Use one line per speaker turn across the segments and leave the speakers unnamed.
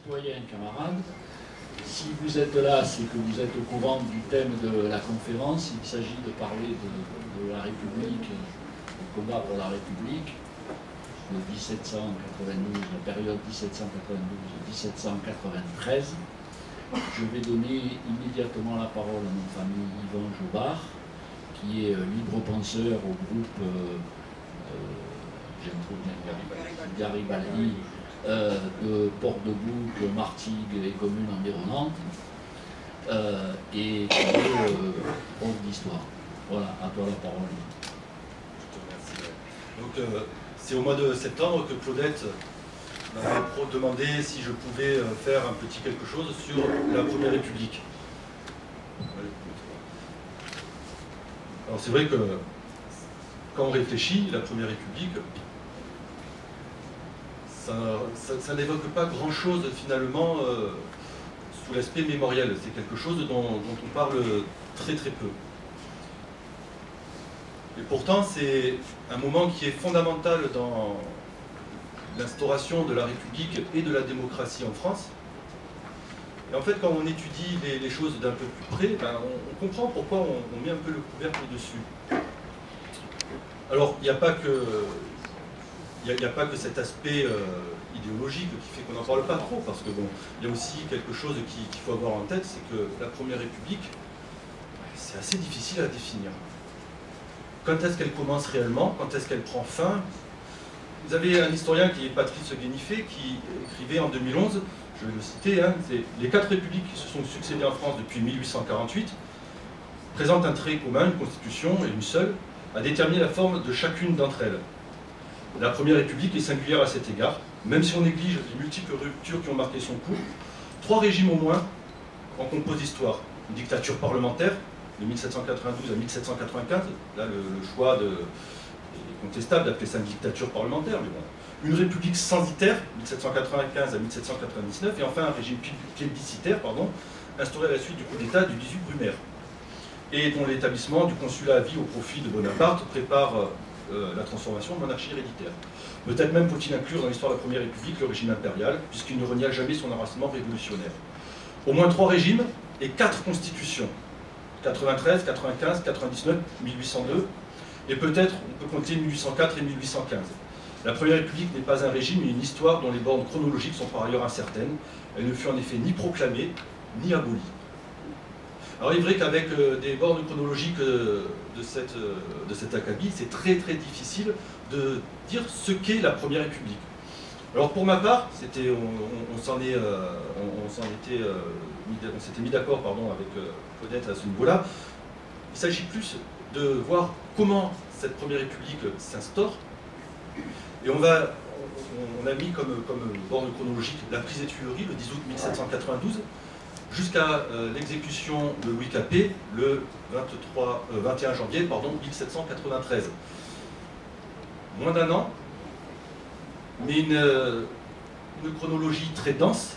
citoyens, camarades, si vous êtes là, c'est que vous êtes au courant du thème de la conférence. Il s'agit de parler de la République, du combat pour la République, de 1792, la période 1792-1793. Je vais donner immédiatement la parole à notre ami Yvan Jobard, qui est libre penseur au groupe Garibaldi, de Port-de-Bouc, Martigues et communes environnantes, et qui est prof d'histoire. Voilà, à toi la parole.
Je te remercie. Donc, c'est au mois de septembre que Claudette m'avait demandé si je pouvais faire un petit quelque chose sur la Première République. Alors c'est vrai que quand on réfléchit, la Première République, ça n'évoque pas grand-chose finalement sous l'aspect mémoriel. C'est quelque chose dont on parle très très peu. Et pourtant, c'est un moment qui est fondamental dans l'instauration de la République et de la démocratie en France. Et en fait, quand on étudie les choses d'un peu plus près, ben, on comprend pourquoi on met un peu le couvercle dessus. Alors, il n'y a pas que cet aspect idéologique qui fait qu'on n'en parle pas trop, parce que bon, il y a aussi quelque chose qu'il faut avoir en tête, c'est que la Première République, c'est assez difficile à définir. Quand est-ce qu'elle commence réellement? Quand est-ce qu'elle prend fin? Vous avez un historien qui est Patrice Guénifé, qui écrivait en 2011, je vais le citer, hein, c'est « Les 4 républiques qui se sont succédées en France depuis 1848 présentent un trait commun, une constitution, et une seule, à déterminer la forme de chacune d'entre elles. La Première République est singulière à cet égard, même si on néglige les multiples ruptures qui ont marqué son cours. 3 régimes au moins en composent l'histoire. Une dictature parlementaire, de 1792 à 1795, là le choix est contestable d'appeler ça une dictature parlementaire, mais bon. Une république censitaire, 1795 à 1799, et enfin un régime plébiscitaire, instauré à la suite du coup d'État du 18 Brumaire, et dont l'établissement du consulat à vie au profit de Bonaparte prépare la transformation de monarchie héréditaire. Peut-être même faut-il inclure dans l'histoire de la Première République le régime impérial, puisqu'il ne renia jamais son enracinement révolutionnaire. Au moins 3 régimes et 4 constitutions, 93, 95, 99, 1802, et peut-être on peut compter 1804 et 1815. La Première République n'est pas un régime, mais une histoire dont les bornes chronologiques sont par ailleurs incertaines. Elle ne fut en effet ni proclamée, ni abolie. Alors il est vrai qu'avec des bornes chronologiques de cet acabit, c'est très très difficile de dire ce qu'est la Première République. Alors pour ma part, on s'était mis d'accord avec Claudette à ce niveau-là. Il s'agit plus de voir comment cette Première République s'instaure. Et on a mis comme borne chronologique la prise des Tuileries le 10 août 1792, jusqu'à l'exécution de Louis Capet le 21 janvier 1793. Moins d'1 an, mais une chronologie très dense,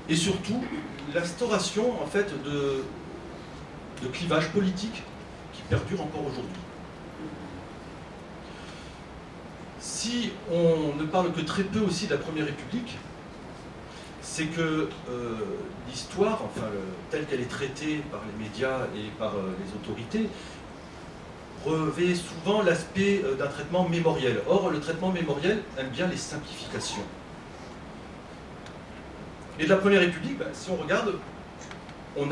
et surtout l'instauration en fait de clivages politiques qui perdurent encore aujourd'hui. Si on ne parle que très peu aussi de la Première République, c'est que l'histoire, enfin, telle qu'elle est traitée par les médias et par les autorités, revêt souvent l'aspect d'un traitement mémoriel. Or, le traitement mémoriel aime bien les simplifications. Et de la Première République, ben, si on regarde, on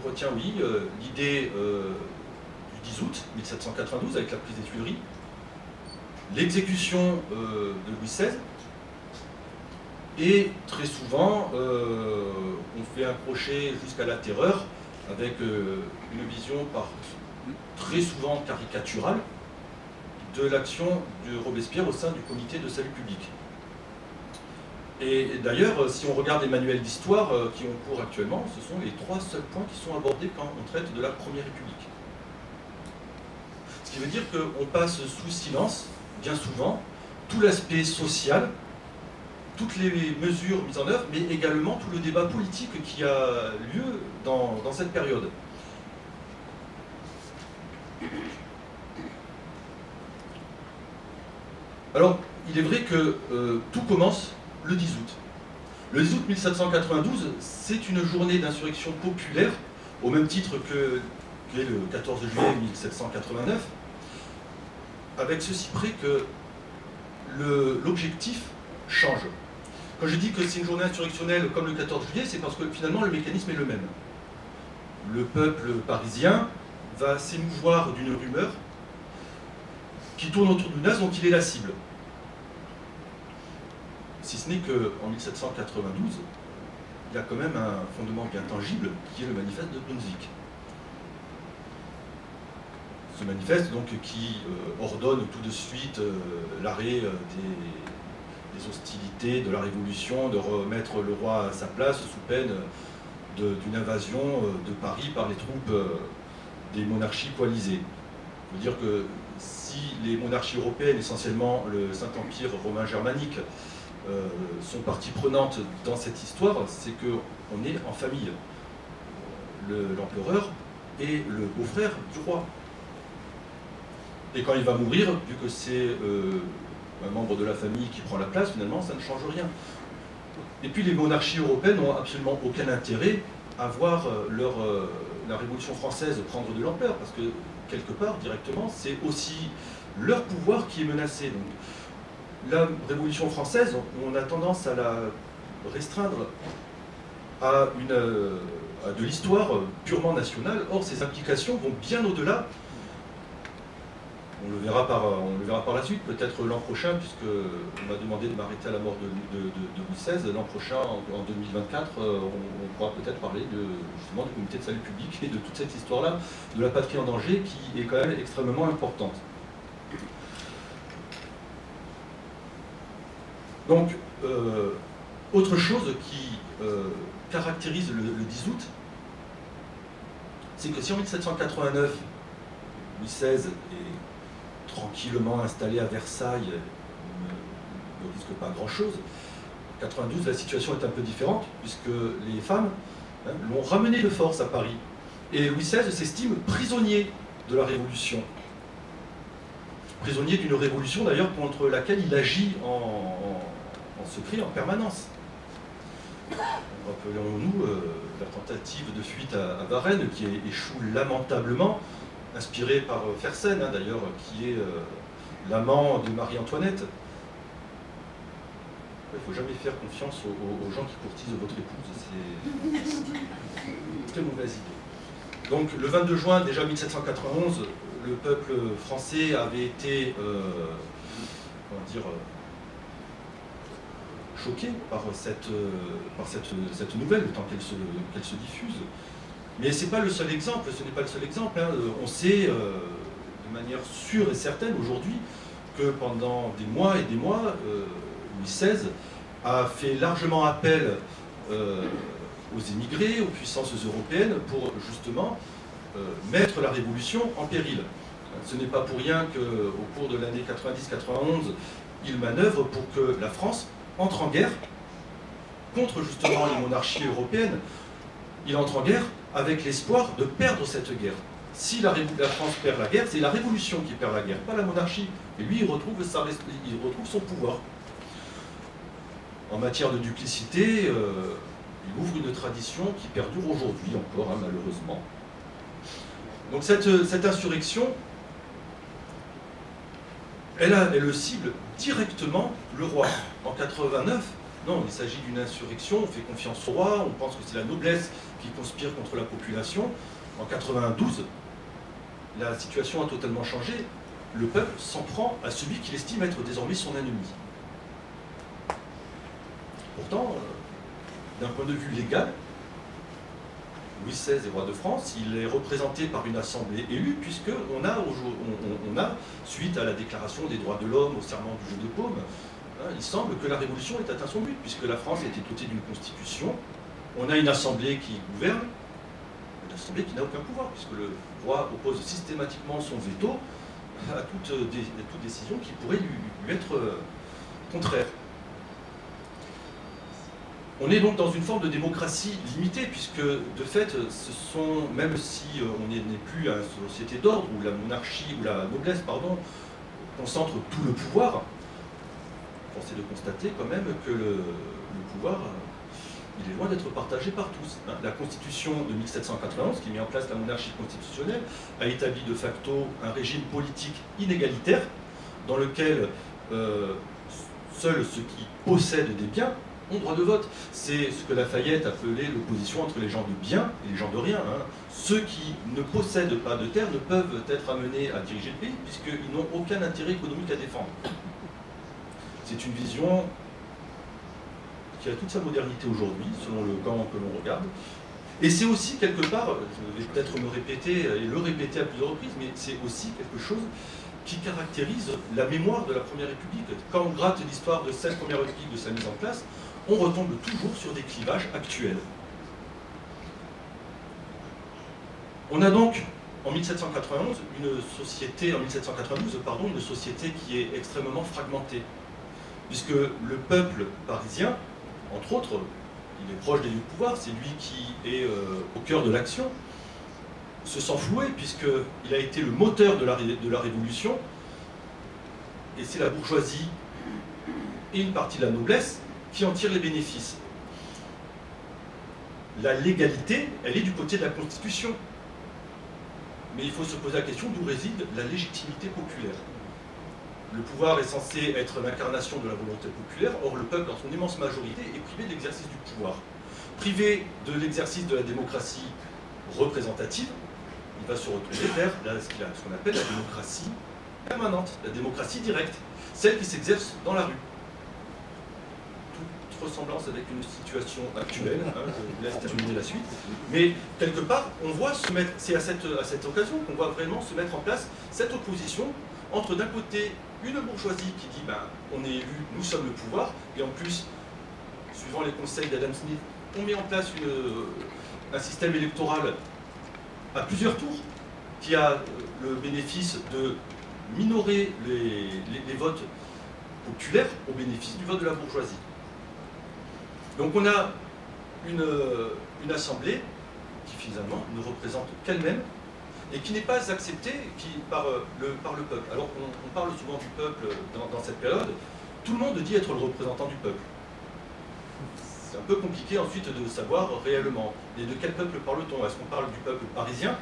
retient, oui, l'idée du 10 août 1792 avec la prise des Tuileries, l'exécution de Louis XVI, et très souvent, on fait un crochet jusqu'à la terreur, avec une vision très souvent caricaturale de l'action de Robespierre au sein du comité de salut public. Et d'ailleurs, si on regarde les manuels d'histoire qui ont cours actuellement, ce sont les 3 seuls points qui sont abordés quand on traite de la Première République. Ce qui veut dire qu'on passe sous silence, bien souvent, tout l'aspect social, toutes les mesures mises en œuvre, mais également tout le débat politique qui a lieu dans cette période. Alors, il est vrai que tout commence le 10 août. Le 10 août 1792, c'est une journée d'insurrection populaire, au même titre que le 14 juillet 1789, avec ceci près que l'objectif change. Quand je dis que c'est une journée insurrectionnelle comme le 14 juillet, c'est parce que finalement le mécanisme est le même. Le peuple parisien va s'émouvoir d'une rumeur qui tourne autour d'une menace dont il est la cible. Si ce n'est qu'en 1792, il y a quand même un fondement bien tangible qui est le manifeste de Brunswick. Ce manifeste donc qui ordonne tout de suite l'arrêt des hostilités, de la Révolution, de remettre le roi à sa place sous peine d'une invasion de Paris par les troupes des monarchies coalisées. Je veux dire que si les monarchies européennes, essentiellement le Saint-Empire romain germanique, sont partie prenante dans cette histoire, c'est qu'on est en famille. L'empereur est le beau-frère du roi. Et quand il va mourir, vu que c'est un membre de la famille qui prend la place, finalement, ça ne change rien. Et puis les monarchies européennes n'ont absolument aucun intérêt à voir la Révolution française prendre de l'ampleur, parce que, quelque part, directement, c'est aussi leur pouvoir qui est menacé. Donc, la Révolution française, on a tendance à la restreindre à de l'histoire purement nationale. Or, ces implications vont bien au-delà. On le verra par la suite, peut-être l'an prochain, puisqu'on m'a demandé de m'arrêter à la mort de Louis XVI. L'an prochain, en 2024, on pourra peut-être parler justement du comité de salut public et de toute cette histoire-là, de la patrie en danger, qui est quand même extrêmement importante. Donc, autre chose qui caractérise le 10 août, c'est que si en 1789, Louis XVI est tranquillement installé à Versailles, ne risque pas grand-chose, en 92, la situation est un peu différente, puisque les femmes l'ont ramené de force à Paris. Et Louis XVI s'estime prisonnier de la Révolution. Prisonnier d'une révolution, d'ailleurs, contre laquelle il agit en secret en permanence. Rappelons-nous la tentative de fuite à Varennes qui échoue lamentablement, inspirée par Fersen, d'ailleurs, qui est l'amant de Marie-Antoinette. Il ne faut jamais faire confiance aux gens qui courtisent votre épouse, c'est une très mauvaise idée. Donc le 22 juin déjà 1791, le peuple français avait été choqué par cette nouvelle, le temps qu'elle se diffuse. Mais ce n'est pas le seul exemple, On sait de manière sûre et certaine aujourd'hui que pendant des mois et des mois, Louis XVI a fait largement appel aux émigrés, aux puissances européennes pour justement mettre la Révolution en péril. Ce n'est pas pour rien qu'au cours de l'année 90-91, il manœuvre pour que la France entre en guerre contre justement les monarchies européennes. Il entre en guerre avec l'espoir de perdre cette guerre. Si la France perd la guerre, c'est la Révolution qui perd la guerre, pas la monarchie. Et lui, il retrouve son pouvoir. En matière de duplicité, il ouvre une tradition qui perdure aujourd'hui encore, malheureusement. Donc cette insurrection, elle cible directement le roi. En 89, non, il s'agit d'une insurrection, on fait confiance au roi, on pense que c'est la noblesse qui conspire contre la population. En 92, la situation a totalement changé. Le peuple s'en prend à celui qu'il estime être désormais son ennemi. Pourtant, d'un point de vue légal, Louis XVI est roi de France, il est représenté par une assemblée élue, puisqu'on a, suite à la déclaration des droits de l'homme, au serment du jeu de paume, il semble que la Révolution ait atteint son but, puisque la France a été dotée d'une constitution, on a une assemblée qui gouverne, une assemblée qui n'a aucun pouvoir, puisque le roi oppose systématiquement son veto à toute décision qui pourrait lui être contraire. On est donc dans une forme de démocratie limitée, puisque de fait, même si on n'est plus à une société d'ordre, où la monarchie, ou la noblesse, concentre tout le pouvoir, force est de constater quand même que le pouvoir il est loin d'être partagé par tous. La Constitution de 1791, qui met en place la monarchie constitutionnelle, a établi de facto un régime politique inégalitaire, dans lequel seuls ceux qui possèdent des biens ont droit de vote. C'est ce que Lafayette appelait l'opposition entre les gens de bien et les gens de rien. Ceux qui ne possèdent pas de terre ne peuvent être amenés à diriger le pays, puisqu'ils n'ont aucun intérêt économique à défendre. C'est une vision qui a toute sa modernité aujourd'hui, selon le camp que l'on regarde. Et c'est aussi quelque part, je vais peut-être me répéter et le répéter à plusieurs reprises, mais c'est aussi quelque chose qui caractérise la mémoire de la Première République. Quand on gratte l'histoire de cette Première République, de sa mise en place, on retombe toujours sur des clivages actuels. On a donc, en 1792, une société qui est extrêmement fragmentée, puisque le peuple parisien, entre autres, il est proche des lieux de pouvoir, c'est lui qui est au cœur de l'action, se sent floué, puisqu'il a été le moteur de la Révolution, et c'est la bourgeoisie et une partie de la noblesse qui en tirent les bénéfices. La légalité, elle est du côté de la Constitution. Mais il faut se poser la question d'où réside la légitimité populaire. Le pouvoir est censé être l'incarnation de la volonté populaire, or le peuple, dans son immense majorité, est privé de l'exercice du pouvoir. Privé de l'exercice de la démocratie représentative, il va se retrouver vers ce qu'on appelle la démocratie permanente, la démocratie directe, celle qui s'exerce dans la rue. Toute ressemblance avec une situation actuelle, je vous laisse terminer la suite, mais quelque part, on voit se mettre, c'est à cette occasion qu'on voit vraiment se mettre en place cette opposition entre d'un côté une bourgeoisie qui dit on est élu, nous sommes le pouvoir, et en plus, suivant les conseils d'Adam Smith, on met en place un système électoral à plusieurs tours qui a le bénéfice de minorer les votes populaires au bénéfice du vote de la bourgeoisie. Donc on a une assemblée qui finalement ne représente qu'elle-même et qui n'est pas acceptée par le peuple. Alors on parle souvent du peuple dans cette période, tout le monde dit être le représentant du peuple. C'est un peu compliqué ensuite de savoir réellement. Et de quel peuple parle-t-on? Est-ce qu'on parle du peuple parisien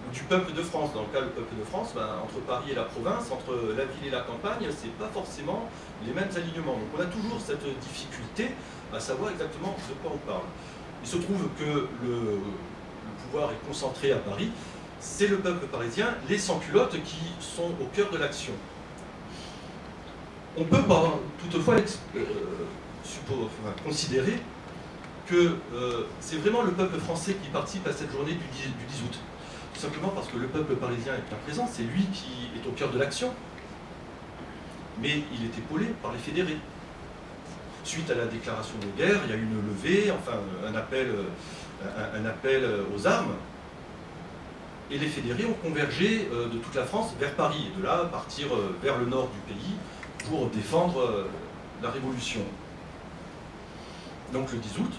ou du peuple de France? Dans le cas, le peuple de France, entre Paris et la province, entre la ville et la campagne, c'est pas forcément les mêmes alignements. Donc on a toujours cette difficulté à savoir exactement de quoi on parle. Il se trouve que le pouvoir est concentré à Paris, c'est le peuple parisien, les sans-culottes qui sont au cœur de l'action. On peut toutefois considérer que c'est vraiment le peuple français qui participe à cette journée du 10 août. Tout simplement parce que le peuple parisien est bien présent, c'est lui qui est au cœur de l'action. Mais il est épaulé par les fédérés. Suite à la déclaration de guerre, il y a eu une levée, enfin un appel aux armes. Et les fédérés ont convergé de toute la France vers Paris, et de là partir vers le nord du pays pour défendre la Révolution. Donc le 10 août,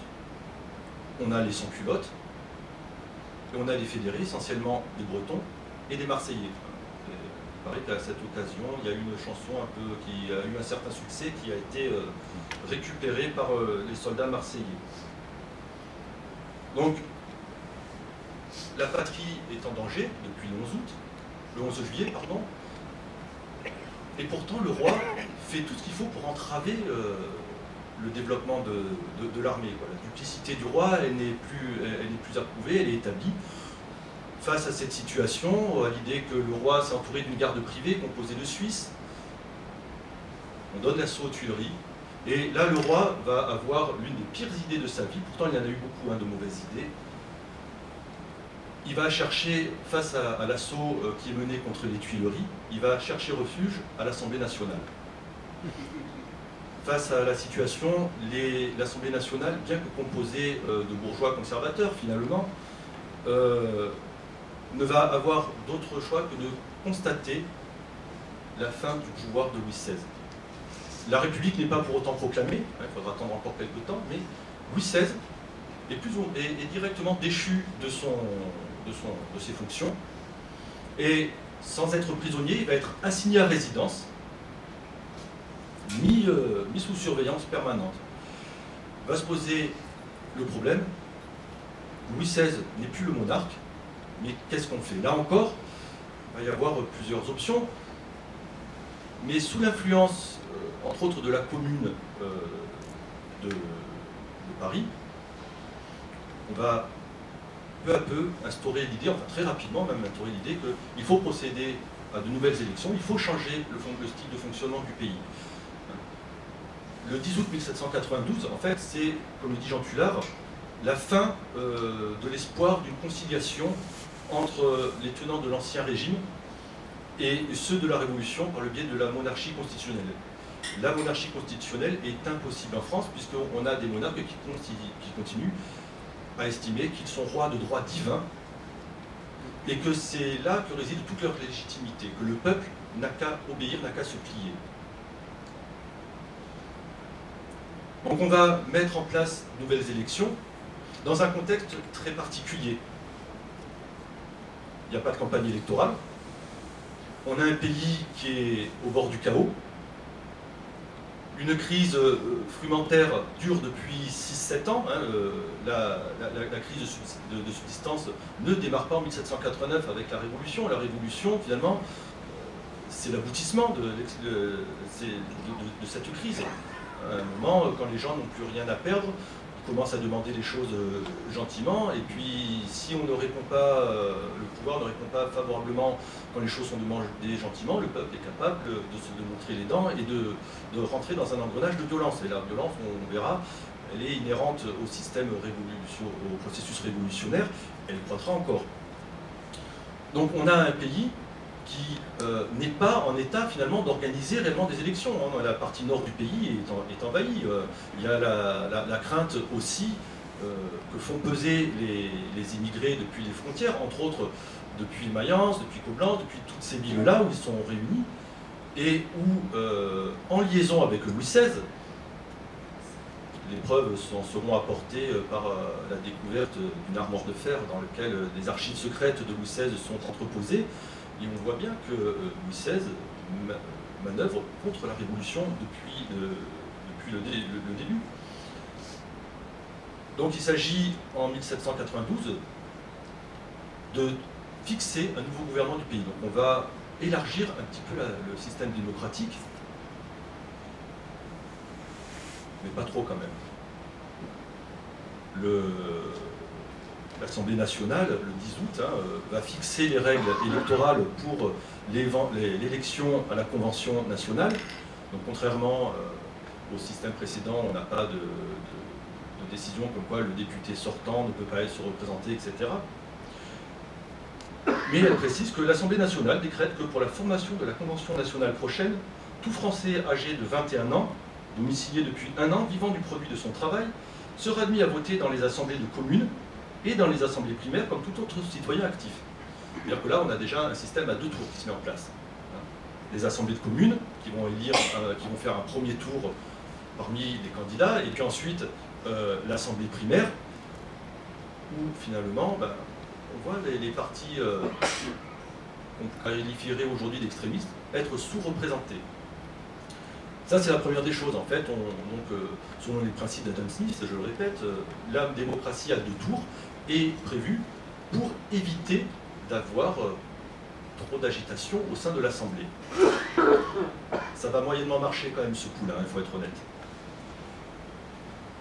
on a les sans-culottes, et on a les fédérés, essentiellement des Bretons et des Marseillais. Il paraît qu'à cette occasion, il y a eu une chanson un peu qui a eu un certain succès, qui a été récupérée par les soldats marseillais. Donc, la patrie est en danger depuis le 11 juillet, pardon, et pourtant le roi fait tout ce qu'il faut pour entraver le développement de l'armée. La duplicité du roi, elle n'est plus approuvée, elle est établie. Face à cette situation, à l'idée que le roi s'est entouré d'une garde privée composée de Suisses, on donne l'assaut aux Tuileries, et là le roi va avoir l'une des pires idées de sa vie, pourtant il y en a eu beaucoup de mauvaises idées. Il va chercher, face à l'assaut qui est mené contre les Tuileries, il va chercher refuge à l'Assemblée nationale. Face à la situation, l'Assemblée nationale, bien que composée de bourgeois conservateurs finalement, ne va avoir d'autre choix que de constater la fin du pouvoir de Louis XVI. La République n'est pas pour autant proclamée, il faudra attendre encore quelques temps, mais Louis XVI est directement déchu de ses fonctions, et sans être prisonnier, il va être assigné à résidence, mis sous surveillance permanente. va se poser le problème. Louis XVI n'est plus le monarque, mais qu'est-ce qu'on fait? Là encore, il va y avoir plusieurs options, mais sous l'influence, entre autres, de la commune de Paris, on va peu à peu instaurer l'idée, enfin très rapidement même instaurer l'idée qu'il faut procéder à de nouvelles élections, il faut changer le style de fonctionnement du pays. Le 10 août 1792, en fait, c'est, comme le dit Jean Tullard, la fin de l'espoir d'une conciliation entre les tenants de l'Ancien Régime et ceux de la Révolution par le biais de la monarchie constitutionnelle. La monarchie constitutionnelle est impossible en France puisqu'on a des monarques qui continuent à estimer qu'ils sont rois de droit divin et que c'est là que réside toute leur légitimité, que le peuple n'a qu'à obéir, n'a qu'à se plier. Donc on va mettre en place de nouvelles élections dans un contexte très particulier. Il n'y a pas de campagne électorale. On a un pays qui est au bord du chaos. Une crise frumentaire dure depuis 6-7 ans. Hein. La crise de subsistance ne démarre pas en 1789 avec la Révolution. La Révolution, finalement, c'est l'aboutissement de cette crise. À un moment, quand les gens n'ont plus rien à perdre, ils commencent à demander les choses gentiment, et puis si on ne répond pas, le pouvoir ne répond pas favorablement quand les choses sont demandées gentiment, le peuple est capable de montrer les dents et de rentrer dans un engrenage de violence. Et la violence, on verra, elle est inhérente au système au processus révolutionnaire, elle croîtra encore. Donc on a un pays qui n'est pas en état finalement d'organiser réellement des élections. La partie nord du pays est envahie. Il y a la crainte aussi que font peser les immigrés depuis les frontières, entre autres depuis Mayence, depuis Coblence, depuis toutes ces villes-là où ils sont réunis, et où, en liaison avec Louis XVI, les preuves seront apportées par la découverte d'une armoire de fer dans laquelle des archives secrètes de Louis XVI sont entreposées. Et on voit bien que Louis XVI manœuvre contre la Révolution depuis le début. Donc il s'agit, en 1792, de fixer un nouveau gouvernement du pays. Donc on va élargir un petit peu le système démocratique, mais pas trop quand même. L'Assemblée nationale, le 10 août, va fixer les règles électorales pour l'élection à la Convention nationale. Donc contrairement au système précédent, on n'a pas de décision comme quoi le député sortant ne peut pas se représenter, etc. Mais elle précise que l'Assemblée nationale décrète que pour la formation de la Convention nationale prochaine, tout Français âgé de 21 ans, domicilié depuis 1 an, vivant du produit de son travail, sera admis à voter dans les assemblées de communes et dans les assemblées primaires comme tout autre citoyen actif. C'est-à-dire que là, on a déjà un système à 2 tours qui se met en place. Les assemblées de communes qui vont faire un premier tour parmi les candidats, et puis ensuite l'assemblée primaire, où finalement, on voit les partis qu'on qualifierait aujourd'hui d'extrémistes être sous-représentés. Ça, c'est la première des choses. En fait, selon les principes d'Adam Smith, je le répète, la démocratie à 2 tours est prévue pour éviter d'avoir trop d'agitation au sein de l'Assemblée. Ça va moyennement marcher quand même ce coup-là, il faut être honnête.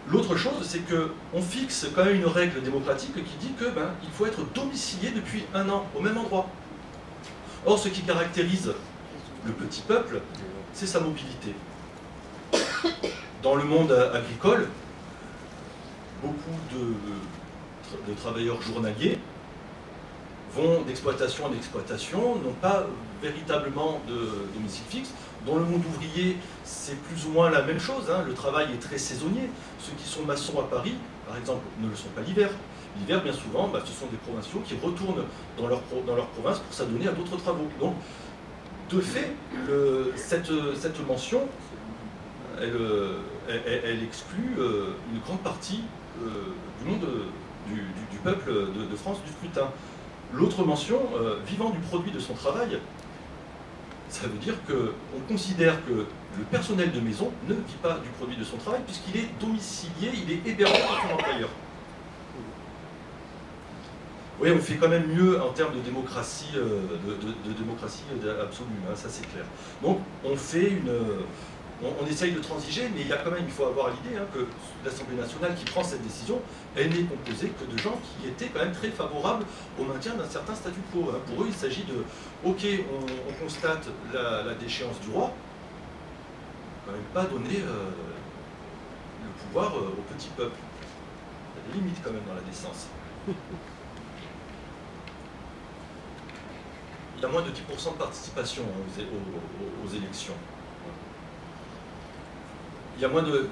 L'autre chose, c'est qu'on fixe quand même une règle démocratique qui dit qu'il faut être domicilié depuis 1 an au même endroit. Or, ce qui caractérise le petit peuple, c'est sa mobilité. Dans le monde agricole, beaucoup de travailleurs journaliers vont d'exploitation en exploitation, n'ont pas véritablement de domicile fixe. Dans le monde ouvrier, c'est plus ou moins la même chose, le travail est très saisonnier. Ceux qui sont maçons à Paris, par exemple, ne le sont pas l'hiver. L'hiver, bien souvent, ce sont des provinciaux qui retournent dans leur province pour s'adonner à d'autres travaux. Donc, de fait, cette mention, elle exclut une grande partie du monde du peuple de France du scrutin. L'autre mention, vivant du produit de son travail, Ça veut dire qu'on considère que le personnel de maison ne vit pas du produit de son travail puisqu'il est domicilié, il est hébergé par son employeur. Oui, on fait quand même mieux en termes de démocratie, absolue, hein, ça c'est clair. Donc on fait on essaye de transiger, mais il faut avoir l'idée hein, que l'Assemblée nationale qui prend cette décision, elle n'est composée que de gens qui étaient quand même très favorables au maintien d'un certain statu quo. Hein. Pour eux, il s'agit de, ok, on constate la déchéance du roi, quand même pas donner le pouvoir au petit peuple. Il y a des limites quand même dans la décence. Il y a moins de 10% de participation aux élections. Il y a moins de...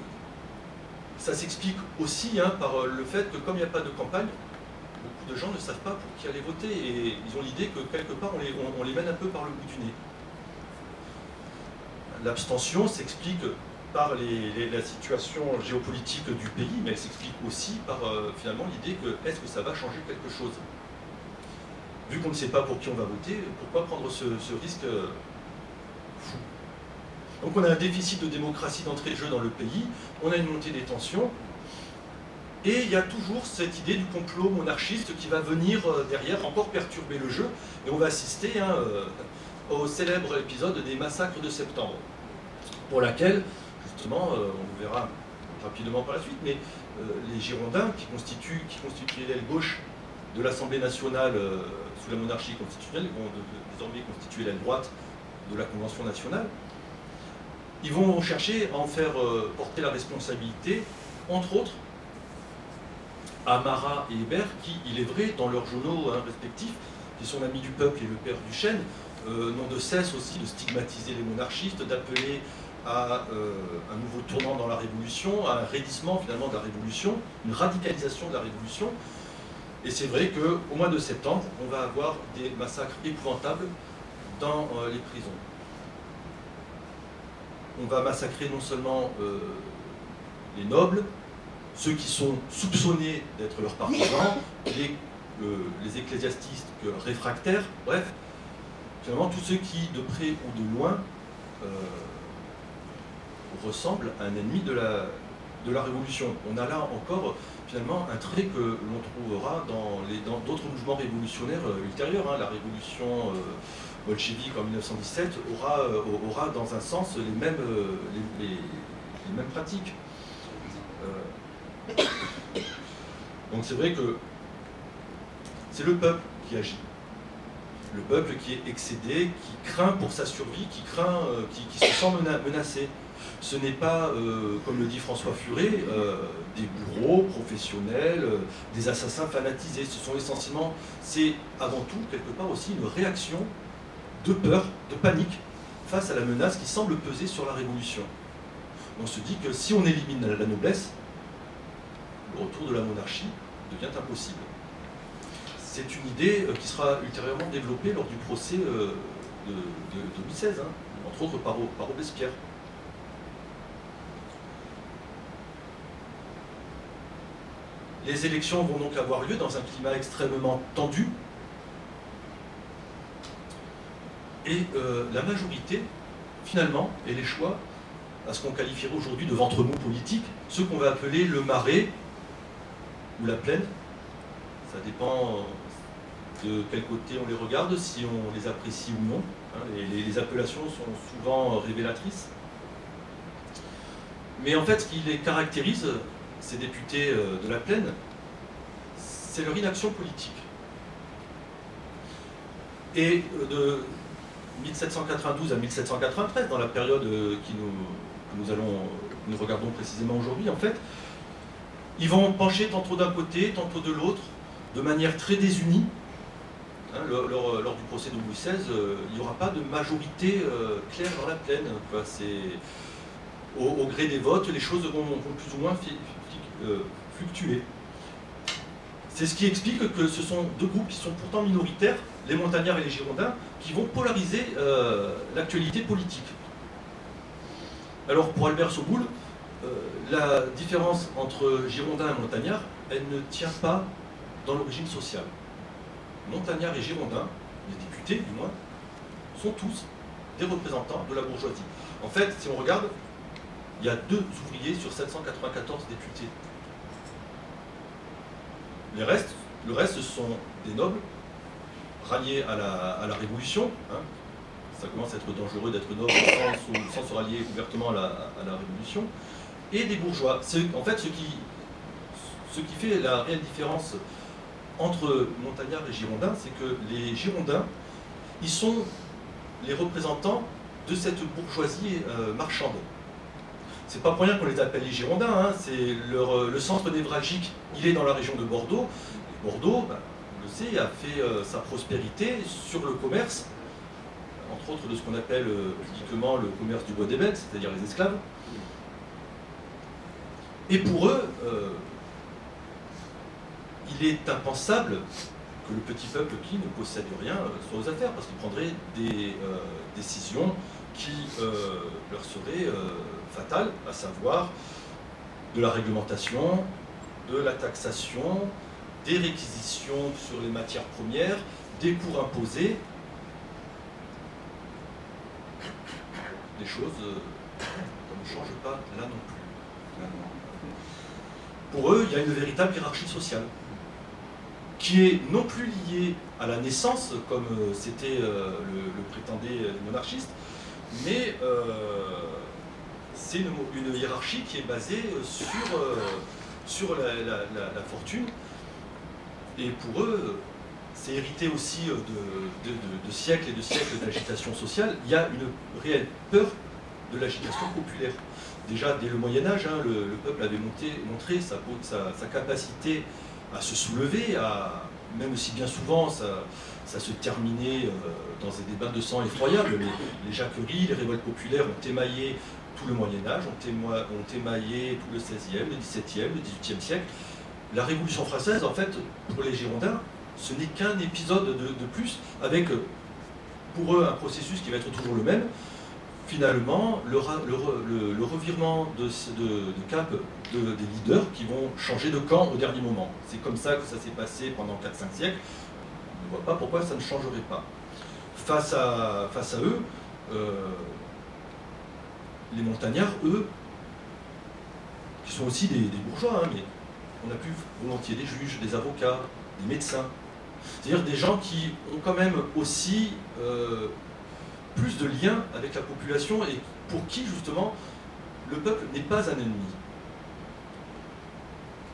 Ça s'explique aussi hein, par le fait que comme il n'y a pas de campagne, beaucoup de gens ne savent pas pour qui aller voter et ils ont l'idée que quelque part on les mène un peu par le bout du nez. L'abstention s'explique par la situation géopolitique du pays, mais elle s'explique aussi par finalement l'idée que est-ce que ça va changer quelque chose? Vu qu'on ne sait pas pour qui on va voter, pourquoi prendre ce risque fou? Donc on a un déficit de démocratie d'entrée de jeu dans le pays, on a une montée des tensions, et il y a toujours cette idée du complot monarchiste qui va venir derrière encore perturber le jeu, et on va assister hein, au célèbre épisode des massacres de septembre, pour laquelle, justement, on le verra rapidement par la suite, mais les Girondins, qui constituaient l'aile gauche de l'Assemblée nationale sous la monarchie constitutionnelle, vont désormais constituer l'aile droite de la Convention nationale, ils vont chercher à en faire porter la responsabilité, entre autres, à Marat et Hébert, qui, il est vrai, dans leurs journaux hein, respectifs, qui sont l'ami du peuple et le père du chêne, n'ont de cesse aussi de stigmatiser les monarchistes, d'appeler à un nouveau tournant dans la Révolution, à un raidissement finalement de la Révolution, une radicalisation de la Révolution. Et c'est vrai qu'au mois de septembre, on va avoir des massacres épouvantables dans les prisons. On va massacrer non seulement les nobles, ceux qui sont soupçonnés d'être leurs partisans, les ecclésiastiques réfractaires, bref, finalement tous ceux qui, de près ou de loin, ressemblent à un ennemi de la Révolution. On a là encore finalement un trait que l'on trouvera dans d'autres mouvements révolutionnaires ultérieurs. Hein. La révolution bolchevique en 1917 aura dans un sens les mêmes pratiques. Donc c'est vrai que c'est le peuple qui agit. Le peuple qui est excédé, qui craint pour sa survie, qui se sent menacé. Ce n'est pas, comme le dit François Furet, des bourreaux professionnels, des assassins fanatisés. Ce sont essentiellement, c'est avant tout, quelque part aussi, une réaction de peur, de panique, face à la menace qui semble peser sur la Révolution. On se dit que si on élimine la noblesse, le retour de la monarchie devient impossible. C'est une idée qui sera ultérieurement développée lors du procès de Louis XVI, hein, entre autres par Robespierre. Les élections vont donc avoir lieu dans un climat extrêmement tendu. Et la majorité, finalement, et les choix à ce qu'on qualifierait aujourd'hui de ventre mou politique, ce qu'on va appeler le Marais ou la Plaine. Ça dépend de quel côté on les regarde, si on les apprécie ou non. Les appellations sont souvent révélatrices. Mais en fait, ce qui les caractérise, ces députés de la Plaine, c'est leur inaction politique. Et de 1792 à 1793, dans la période que nous regardons précisément aujourd'hui, en fait, ils vont pencher tantôt d'un côté, tantôt de l'autre, de manière très désunie. Hein, lors du procès de Louis XVI, il n'y aura pas de majorité claire dans la Plaine. Au gré des votes, les choses vont plus ou moins fluctuer. C'est ce qui explique que ce sont deux groupes qui sont pourtant minoritaires, les montagnards et les girondins, qui vont polariser l'actualité politique. Alors pour Albert Soboul, la différence entre girondins et montagnards, elle ne tient pas dans l'origine sociale. Montagnards et girondins, les députés du moins, sont tous des représentants de la bourgeoisie. En fait, si on regarde, il y a 2 ouvriers sur 794 députés. Le reste, ce sont des nobles ralliés à la Révolution. Hein. Ça commence à être dangereux d'être noble sans se rallier ouvertement à la Révolution. Et des bourgeois. En fait, ce qui fait la réelle différence entre montagnards et girondins, c'est que les girondins, ils sont les représentants de cette bourgeoisie marchande. C'est pas pour rien qu'on les appelle les girondins, hein, c'est le centre névralgique, il est dans la région de Bordeaux. Et Bordeaux, ben, on le sait, a fait sa prospérité sur le commerce, entre autres de ce qu'on appelle pudiquement le commerce du bois des bêtes, c'est-à-dire les esclaves. Et pour eux, il est impensable que le petit peuple qui ne possède rien soit aux affaires, parce qu'il prendrait des décisions qui leur seraient fatales, à savoir de la réglementation, de la taxation, des réquisitions sur les matières premières, des cours imposés, des choses qu'on ne change pas là non plus. Pour eux, il y a une véritable hiérarchie sociale, qui est non plus liée à la naissance, comme c'était le prétendaient les monarchistes, mais c'est une hiérarchie qui est basée sur la fortune. Et pour eux, c'est hérité aussi de siècles et de siècles d'agitation sociale. Il y a une réelle peur de l'agitation populaire. Déjà, dès le Moyen-Âge, hein, le peuple avait montré sa capacité à se soulever, même si bien souvent ça se terminait dans des bains de sang effroyables, mais les jacqueries, les révoltes populaires ont émaillé tout le Moyen-Âge, ont émaillé tout le XVIe, le XVIIe, le XVIIIe siècle. La Révolution française, en fait, pour les Girondins, ce n'est qu'un épisode de plus, avec pour eux un processus qui va être toujours le même. Finalement, le revirement de cap des leaders qui vont changer de camp au dernier moment. C'est comme ça que ça s'est passé pendant 4-5 siècles. On ne voit pas pourquoi ça ne changerait pas. Face à eux, les montagnards, eux, qui sont aussi des bourgeois, hein, mais on a plus volontiers des juges, des avocats, des médecins. C'est-à-dire des gens qui ont quand même aussi plus de liens avec la population et pour qui, justement, le peuple n'est pas un ennemi.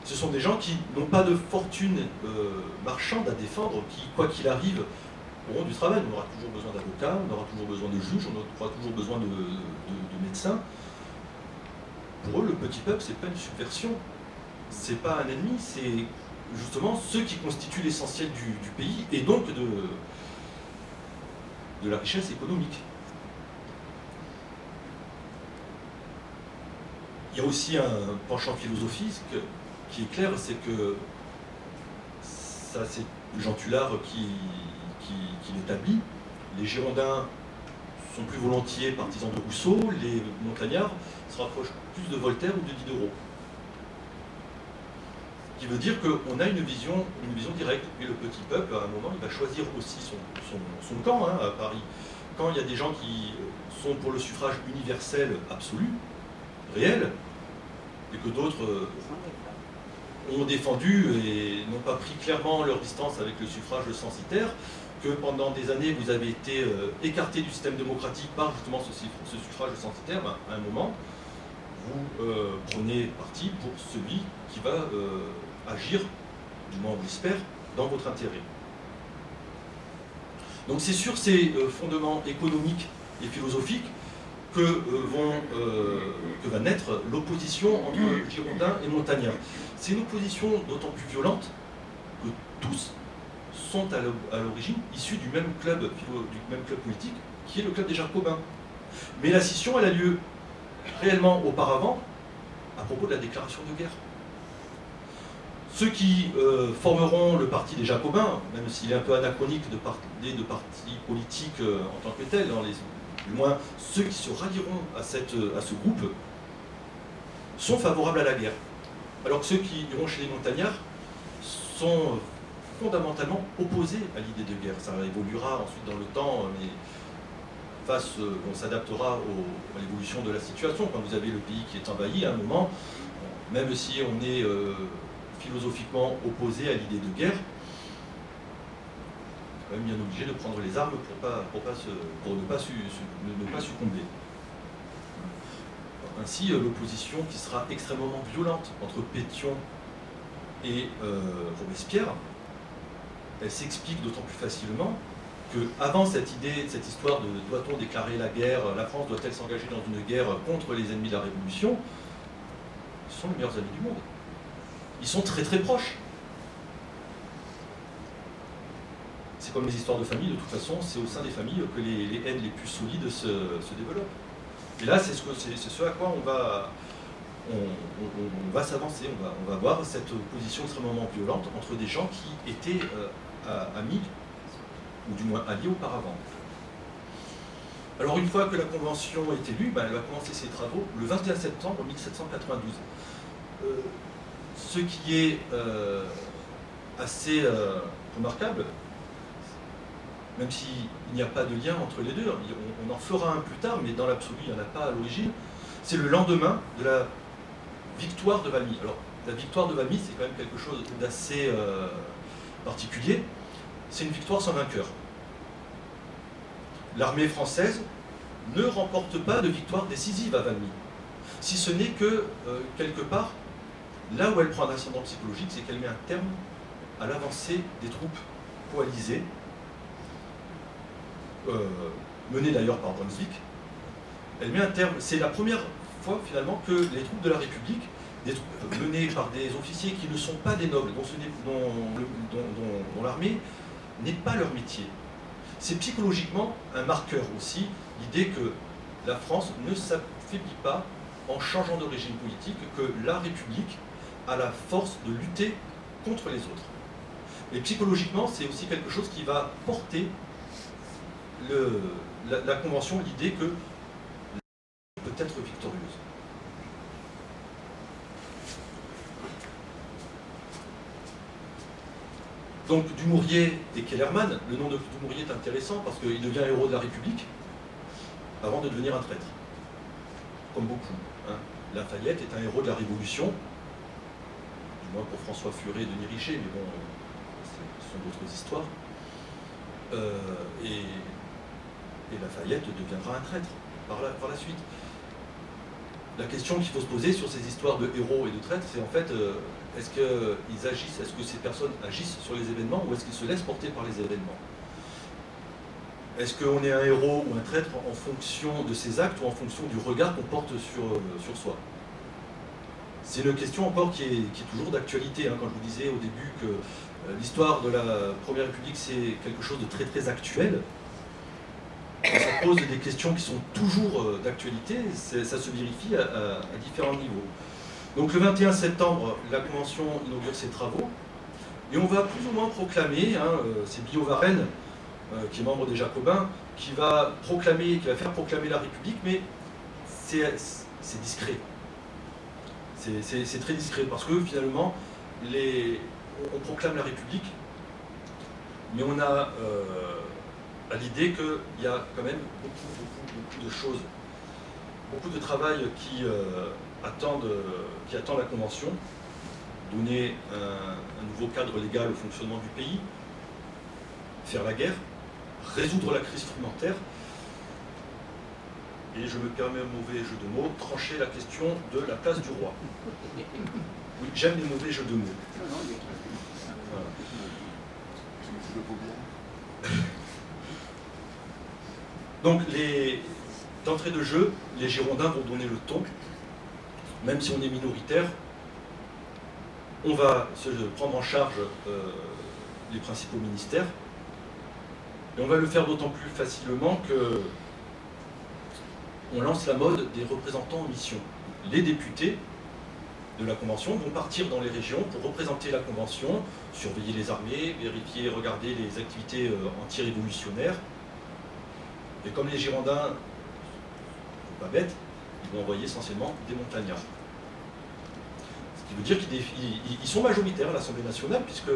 Ce sont des gens qui n'ont pas de fortune marchande à défendre, qui, quoi qu'il arrive, auront du travail. On aura toujours besoin d'avocats, on aura toujours besoin de juges, on aura toujours besoin de médecins. Pour eux, le petit peuple, c'est pas une subversion, c'est pas un ennemi, c'est justement ceux qui constituent l'essentiel du pays et donc de la richesse économique. Il y a aussi un penchant philosophique qui est clair, c'est que ça c'est Jean Tullard qui l'établit. Les Girondins sont plus volontiers partisans de Rousseau, les montagnards se rapprochent plus de Voltaire ou de Diderot. Ce qui veut dire qu'on a une vision directe. Et le petit peuple, à un moment, il va choisir aussi son camp, hein, à Paris. Quand il y a des gens qui sont pour le suffrage universel absolu, réel, et que d'autres ont défendu et n'ont pas pris clairement leur distance avec le suffrage censitaire, que pendant des années vous avez été écarté du système démocratique par justement ce suffrage censitaire, ben, à un moment, vous prenez parti pour celui qui va agir, du moins on l'espère, dans votre intérêt. Donc c'est sur ces fondements économiques et philosophiques que va naître l'opposition entre Girondins et Montagnards. C'est une opposition d'autant plus violente que tous sont à l'origine issus du même club politique, qui est le club des Jacobins. Mais la scission, elle a lieu réellement auparavant, à propos de la déclaration de guerre. Ceux qui formeront le parti des Jacobins, même s'il est un peu anachronique de parler de parti politique en tant que tel, du moins ceux qui se rallieront à ce groupe, sont favorables à la guerre. Alors que ceux qui iront chez les montagnards sont fondamentalement opposés à l'idée de guerre. Ça évoluera ensuite dans le temps, mais on s'adaptera à l'évolution de la situation. Quand vous avez le pays qui est envahi, à un moment, même si on est philosophiquement opposé à l'idée de guerre, on est quand même bien obligé de prendre les armes pour ne pas succomber. Ainsi, l'opposition qui sera extrêmement violente entre Pétion et Robespierre, elle s'explique d'autant plus facilement qu'avant cette histoire de doit-on déclarer la guerre, la France doit-elle s'engager dans une guerre contre les ennemis de la Révolution, ce sont les meilleurs amis du monde. Ils sont très très proches. C'est comme les histoires de famille, de toute façon, c'est au sein des familles que les haines les plus solides se développent. Et là, c'est ce à quoi on va s'avancer, on va voir cette opposition extrêmement violente entre des gens qui étaient amis, ou du moins alliés auparavant. Alors une fois que la Convention est élue, elle va commencer ses travaux le 21 septembre 1792. Ce qui est assez remarquable, même s'il n'y a pas de lien entre les deux, on en fera un plus tard, mais dans l'absolu, il n'y en a pas à l'origine, c'est le lendemain de la victoire de Valmy. Alors, la victoire de Valmy, c'est quand même quelque chose d'assez particulier. C'est une victoire sans vainqueur. L'armée française ne remporte pas de victoire décisive à Valmy, si ce n'est que, quelque part, là où elle prend un ascendant psychologique, c'est qu'elle met un terme à l'avancée des troupes coalisées, menées d'ailleurs par Brunswick. Elle met un terme, c'est la première fois finalement que les troupes de la République, des troupes menées par des officiers qui ne sont pas des nobles, dont l'armée n'est pas leur métier. C'est psychologiquement un marqueur aussi, l'idée que la France ne s'affaiblit pas en changeant de régime politique, que la République a la force de lutter contre les autres. Et psychologiquement, c'est aussi quelque chose qui va porter la Convention, l'idée que peut être victorieuse. Donc Dumouriez et Kellermann, le nom de Dumouriez est intéressant parce qu'il devient héros de la République avant de devenir un traître. Comme beaucoup. Lafayette est un héros de la Révolution, du moins pour François Furet et Denis Richer, mais bon, ce sont d'autres histoires. Et Lafayette deviendra un traître par la suite. La question qu'il faut se poser sur ces histoires de héros et de traîtres, c'est en fait, est-ce que ces personnes agissent sur les événements ou est-ce qu'ils se laissent porter par les événements? Est-ce qu'on est un héros ou un traître en fonction de ses actes ou en fonction du regard qu'on porte sur soi? C'est une question encore qui est toujours d'actualité. Quand je vous disais au début que l'histoire de la Première République, c'est quelque chose de très très actuel, ça pose des questions qui sont toujours d'actualité, ça se vérifie à différents niveaux. Donc le 21 septembre, la Convention inaugure ses travaux, et on va plus ou moins proclamer, c'est Billaud-Varenne, qui est membre des Jacobins, qui va faire proclamer la République, mais c'est discret. C'est très discret, parce que finalement, on proclame la République, mais on a à l'idée qu'il y a quand même beaucoup de choses, beaucoup de travail qui attend la Convention, donner un nouveau cadre légal au fonctionnement du pays, faire la guerre, résoudre la crise frumentaire, et je me permets un mauvais jeu de mots, trancher la question de la place du roi. Oui, j'aime les mauvais jeux de mots. Voilà. Donc, d'entrée de jeu, les Girondins vont donner le ton, même si on est minoritaire, on va se prendre en charge les principaux ministères, et on va le faire d'autant plus facilement que on lance la mode des représentants en mission. Les députés de la Convention vont partir dans les régions pour représenter la Convention, surveiller les armées, vérifier, regarder les activités anti-révolutionnaires. Et comme les Girondins, pas bêtes, ils vont envoyer essentiellement des montagnards. Ce qui veut dire qu'ils sont majoritaires à l'Assemblée nationale, puisque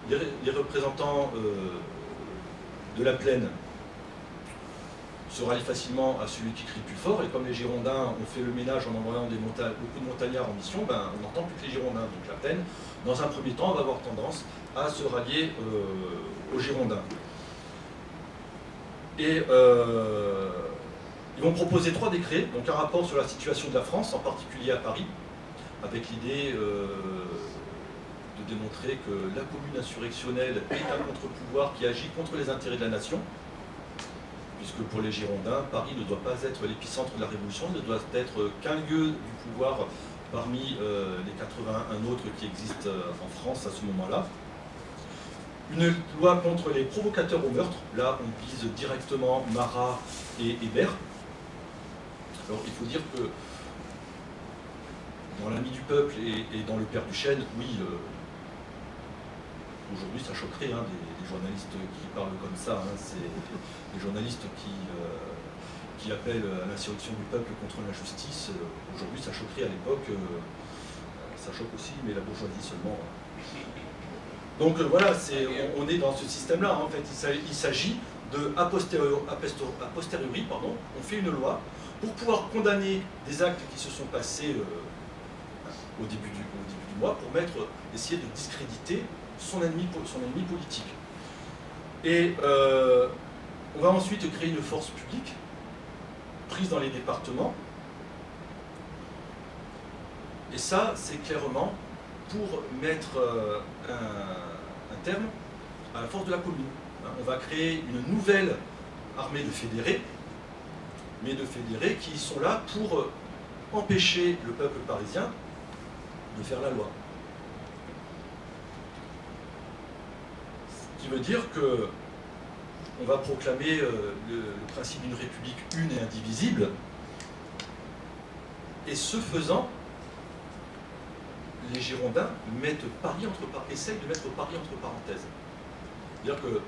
les représentants de la plaine se rallie facilement à celui qui crie plus fort, et comme les Girondins ont fait le ménage en envoyant beaucoup de montagnards en mission, ben, on n'entend plus que les Girondins. Donc la peine, dans un premier temps, va avoir tendance à se rallier aux Girondins. Et ils vont proposer 3 décrets, donc un rapport sur la situation de la France, en particulier à Paris, avec l'idée de démontrer que la commune insurrectionnelle est un contre-pouvoir qui agit contre les intérêts de la nation, puisque pour les Girondins, Paris ne doit pas être l'épicentre de la Révolution, ne doit être qu'un lieu du pouvoir parmi les 81 autres qui existent en France à ce moment-là. Une loi contre les provocateurs au meurtre, là on vise directement Marat et Hébert. Alors il faut dire que dans l'Ami du peuple et dans le Père Duchesne, oui, aujourd'hui ça choquerait hein, des journalistes qui parlent comme ça, hein, c'est des journalistes qui appellent à l'insurrection du peuple contre l'injustice. Aujourd'hui ça choquerait, à l'époque ça choque aussi, mais la bourgeoisie seulement. Donc voilà, on est dans ce système-là. En fait, il s'agit de, a posteriori, pardon, on fait une loi pour pouvoir condamner des actes qui se sont passés au début du mois, pour essayer de discréditer son ennemi politique. Et on va ensuite créer une force publique, prise dans les départements. Et ça, c'est clairement pour mettre un terme à la force de la commune. On va créer une nouvelle armée de fédérés, mais de fédérés qui sont là pour empêcher le peuple parisien de faire la loi. Ce qui veut dire que on va proclamer le principe d'une république une et indivisible, et ce faisant, les Girondins essayent de mettre Paris entre parenthèses. C'est-à-dire que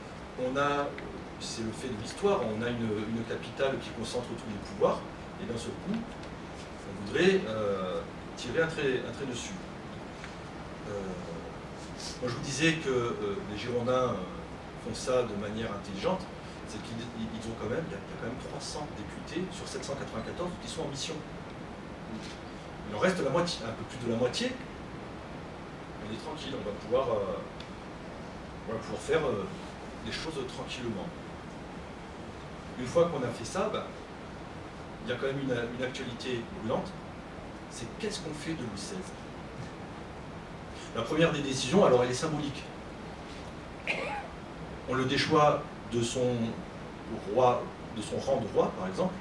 c'est le fait de l'histoire, on a une capitale qui concentre tous les pouvoirs, et d'un seul coup, on voudrait tirer un trait dessus. Moi je vous disais que les Girondins font ça de manière intelligente, c'est qu'ils ont quand même, il y a quand même 300 députés sur 794 qui sont en mission. Il en reste la moitié, un peu plus de la moitié. On est tranquille, on va pouvoir faire les choses tranquillement. Une fois qu'on a fait ça, il y a quand même une actualité brûlante, c'est qu'est-ce qu'on fait de Louis XVI? La première des décisions, alors elle est symbolique. On le déchoit de son rang de roi, par exemple,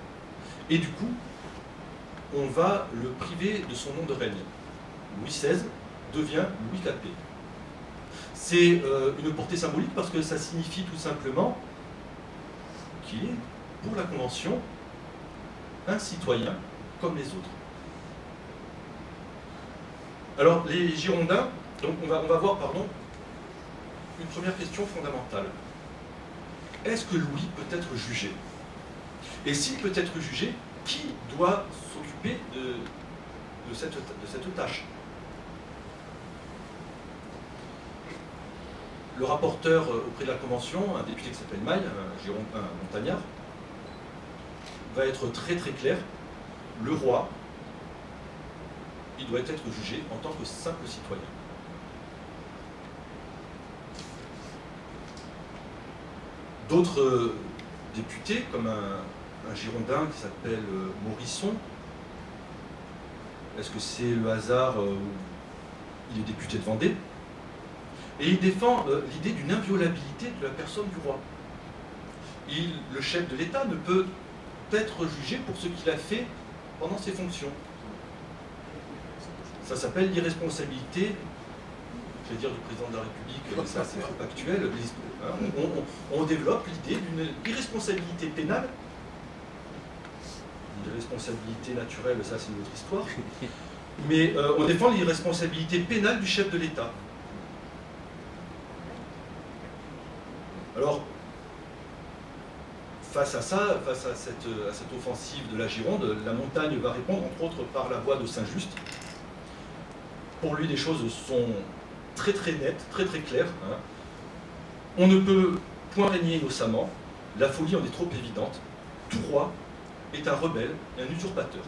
et du coup, on va le priver de son nom de règne. Louis XVI devient Louis Capet. C'est une portée symbolique parce que ça signifie tout simplement qu'il est, pour la Convention, un citoyen comme les autres. Alors, les Girondins, donc on va voir, pardon, une première question fondamentale. Est-ce que Louis peut être jugé? Et s'il peut être jugé, qui doit s'occuper de cette tâche? Le rapporteur auprès de la Convention, un député qui s'appelle Maille, un montagnard, va être très très clair. Le roi, il doit être jugé en tant que simple citoyen. D'autres députés, comme un Girondin qui s'appelle Morisson, est-ce que c'est le hasard où il est député de Vendée? Et il défend l'idée d'une inviolabilité de la personne du roi. Le chef de l'État ne peut être jugé pour ce qu'il a fait pendant ses fonctions. Ça s'appelle l'irresponsabilité, je vais dire du président de la République, mais ça c'est trop actuel. On développe l'idée d'une irresponsabilité pénale. L'irresponsabilité naturelle, ça c'est une autre histoire. Mais on défend l'irresponsabilité pénale du chef de l'État. Alors, face à ça, face à cette offensive de la Gironde, la montagne va répondre, entre autres, par la voix de Saint-Just. Pour lui, les choses sont très très nettes, très très claires. Hein. On ne peut point régner innocemment, la folie en est trop évidente, tout roi est un rebelle et un usurpateur.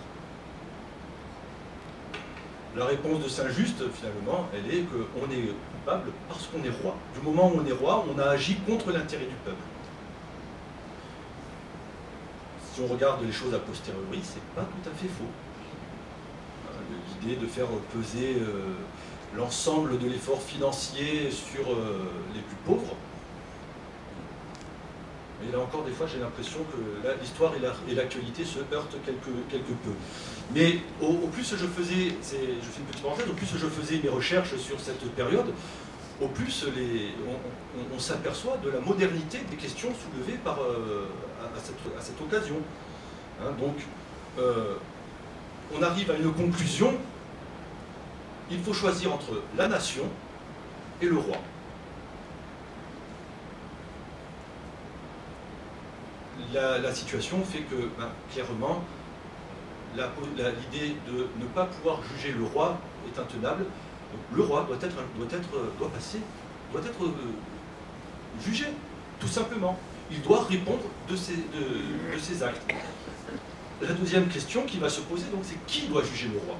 La réponse de Saint-Just, finalement, elle est qu'on est coupable parce qu'on est roi. Du moment où on est roi, on a agi contre l'intérêt du peuple. Si on regarde les choses a posteriori, c'est pas tout à fait faux. L'idée de faire peser l'ensemble de l'effort financier sur les plus pauvres. Et là encore, des fois, j'ai l'impression que l'histoire et l'actualité se heurtent quelque peu. Mais au plus je faisais, je fais une petite parenthèse, au plus je faisais mes recherches sur cette période, au plus on s'aperçoit de la modernité des questions soulevées à cette occasion. Hein, donc, on arrive à une conclusion, il faut choisir entre la nation et le roi. La situation fait que, clairement, l'idée de ne pas pouvoir juger le roi est intenable. Donc, le roi doit être jugé, tout simplement. Il doit répondre de ses actes. La deuxième question qui va se poser, donc, c'est qui doit juger le roi?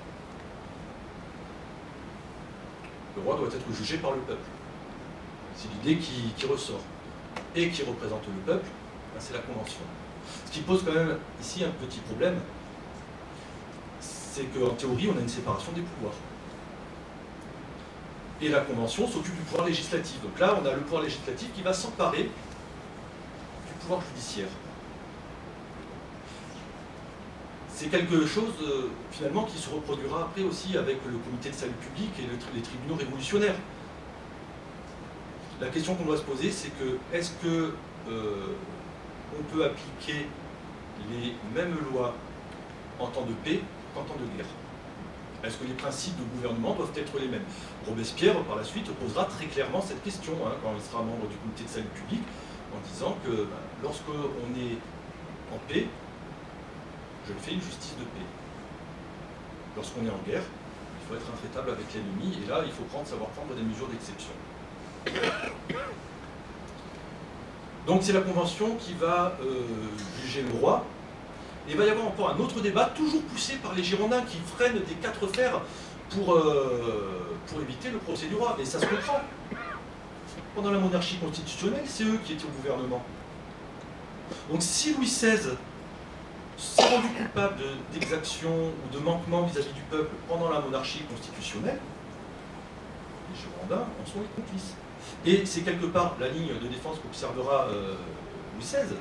Le roi doit être jugé par le peuple. C'est l'idée qui ressort. Et qui représente le peuple, c'est la Convention. Ce qui pose quand même ici un petit problème, c'est qu'en théorie, on a une séparation des pouvoirs. Et la Convention s'occupe du pouvoir législatif. Donc là, on a le pouvoir législatif qui va s'emparer du pouvoir judiciaire. C'est quelque chose, finalement, qui se reproduira après aussi avec le comité de salut public et les tribunaux révolutionnaires. La question qu'on doit se poser, c'est que, est-ce que on peut appliquer les mêmes lois en temps de paix qu'en temps de guerre? Est-ce que les principes de gouvernement doivent être les mêmes? Robespierre, par la suite, posera très clairement cette question, hein, quand il sera membre du comité de salut public, en disant que lorsqu'on est en paix, je fais une justice de paix. Lorsqu'on est en guerre, il faut être intraitable avec l'ennemi, et là, il faut savoir prendre des mesures d'exception. Donc c'est la Convention qui va juger le roi. Et il va y avoir encore un autre débat, toujours poussé par les Girondins, qui freinent des quatre fers pour éviter le procès du roi. Et ça se comprend. Pendant la monarchie constitutionnelle, c'est eux qui étaient au gouvernement. Donc si Louis XVI s'est rendu coupable d'exactions ou de manquements vis-à-vis du peuple pendant la monarchie constitutionnelle, les Girondins en sont les complices. Et c'est quelque part la ligne de défense qu'observera Louis XVI,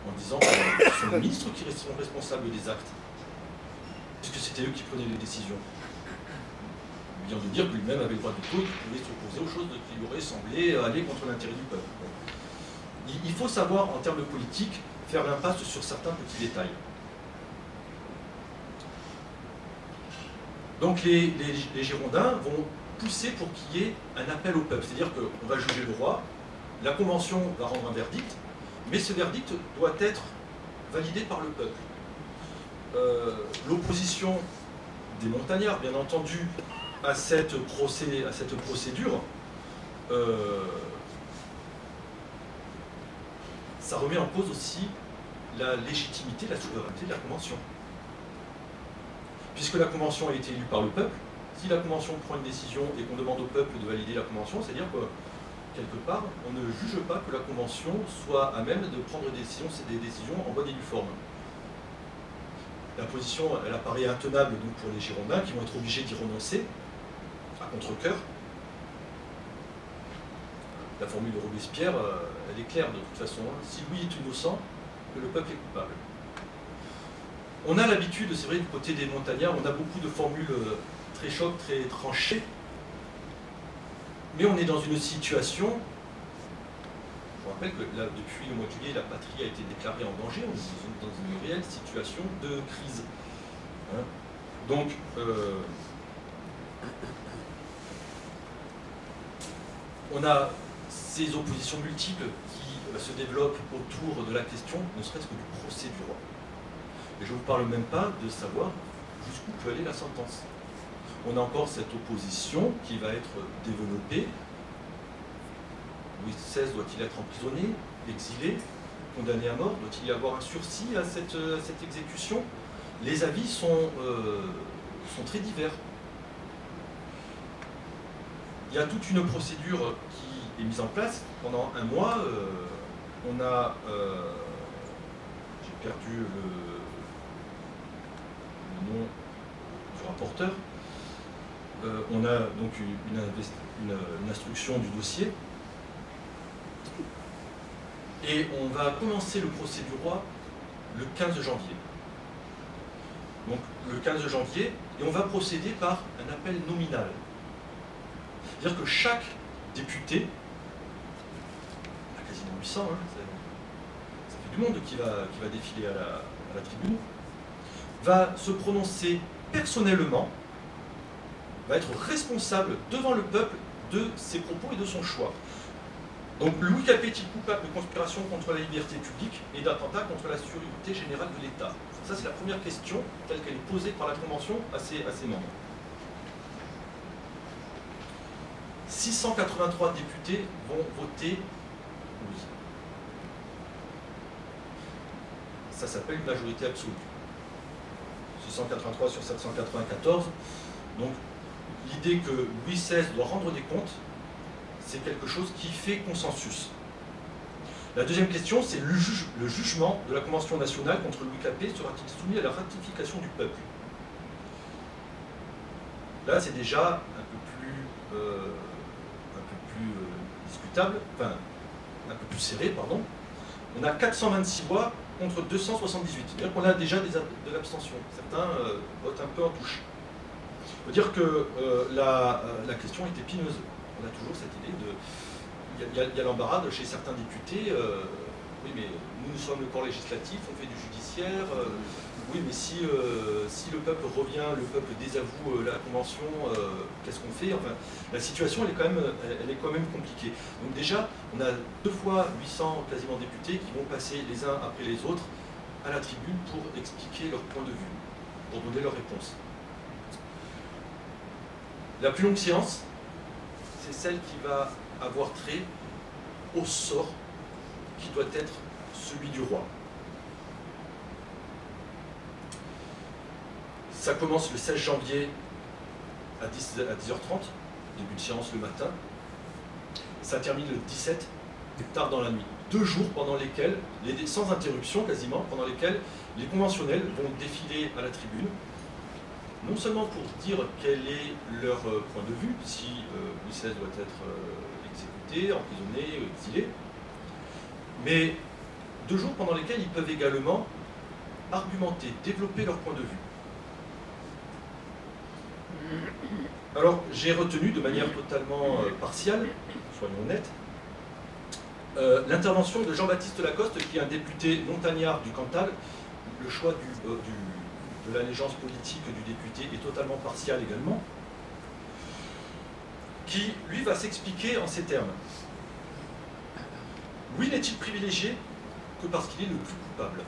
en disant que ce sont les ministres qui sont responsables des actes, puisque c'était eux qui prenaient les décisions. Il vient de dire que lui-même avait le droit de veto et qu'il pouvait s'opposer aux choses qui lui auraient semblé aller contre l'intérêt du peuple. Il faut savoir, en termes de politique, faire l'impasse sur certains petits détails. Donc les Girondins vont pousser pour qu'il y ait un appel au peuple. C'est-à-dire qu'on va juger le roi, la Convention va rendre un verdict, mais ce verdict doit être validé par le peuple. L'opposition des montagnards, bien entendu, à cette procédure, ça remet en cause aussi la légitimité, la souveraineté de la Convention. Puisque la Convention a été élue par le peuple, si la Convention prend une décision et qu'on demande au peuple de valider la Convention, c'est-à-dire que, quelque part, on ne juge pas que la Convention soit à même de prendre des décisions en bonne et due forme. La position, elle apparaît intenable donc, pour les Girondins, qui vont être obligés d'y renoncer, à contre-cœur. La formule de Robespierre, elle est claire de toute façon. Hein. Si Louis est innocent, le peuple est coupable. On a l'habitude, c'est vrai, du côté des montagnards, on a beaucoup de formules très chocs, très tranchées, mais on est dans une situation, je vous rappelle que là, depuis le mois de juillet, la patrie a été déclarée en danger, on est dans une réelle situation de crise. Hein. Donc, on a ces oppositions multiples qui se développent autour de la question, ne serait-ce que du procès du roi. Et je ne vous parle même pas de savoir jusqu'où peut aller la sentence. On a encore cette opposition qui va être développée. Louis XVI doit-il être emprisonné, exilé? condamné à mort? Doit-il y avoir un sursis à cette exécution? Les avis sont très divers. Il y a toute une procédure qui est mise en place. Pendant un mois, on a... j'ai perdu le nom du rapporteur. On a donc une instruction du dossier. Et on va commencer le procès du roi le 15 janvier. Donc le 15 janvier, et on va procéder par un appel nominal. C'est-à-dire que chaque député, quasiment 800, hein, ça fait du monde qui va défiler à la tribune, va se prononcer personnellement, va être responsable devant le peuple de ses propos et de son choix. Donc Louis Capet est coupable de conspiration contre la liberté publique et d'attentat contre la sécurité générale de l'État. Ça, c'est la première question telle qu'elle est posée par la Convention à ses membres. 683 députés vont voter oui. Ça s'appelle une majorité absolue. 683 sur 794. Donc l'idée que Louis XVI doit rendre des comptes, c'est quelque chose qui fait consensus. La deuxième question, c'est le jugement de la Convention nationale contre Louis Capet sera-t-il soumis à la ratification du peuple? Là, c'est déjà un peu plus discutable, enfin, un peu plus serré, pardon. On a 426 voix contre 278. C'est-à-dire qu'on a déjà de l'abstention. Certains votent un peu en touche. Il faut dire que la question est épineuse. On a toujours cette idée de... Il y a l'embarras chez certains députés. Oui, mais nous sommes le corps législatif, on fait du judiciaire. Oui, mais si le peuple revient, le peuple désavoue la Convention, qu'est-ce qu'on fait? Enfin, la situation, elle est quand même compliquée. Donc déjà, on a 2 fois 800 quasiment députés qui vont passer les uns après les autres à la tribune pour expliquer leur point de vue, pour donner leur réponse. La plus longue séance, c'est celle qui va avoir trait au sort qui doit être celui du roi. Ça commence le 16 janvier à 10h30, début de séance le matin. Ça termine le 17, tard dans la nuit. 2 jours pendant lesquels, sans interruption quasiment, pendant lesquels les conventionnels vont défiler à la tribune, non seulement pour dire quel est leur point de vue, si Louis XVI doit être exécuté, emprisonné, exilé, mais 2 jours pendant lesquels ils peuvent également argumenter, développer leur point de vue. Alors, j'ai retenu de manière totalement partiale, soyons honnêtes, l'intervention de Jean-Baptiste Lacoste, qui est un député montagnard du Cantal. Le choix de l'allégeance politique du député est totalement partial également, qui, lui, va s'expliquer en ces termes. Louis n'est-il privilégié que parce qu'il est le plus coupable?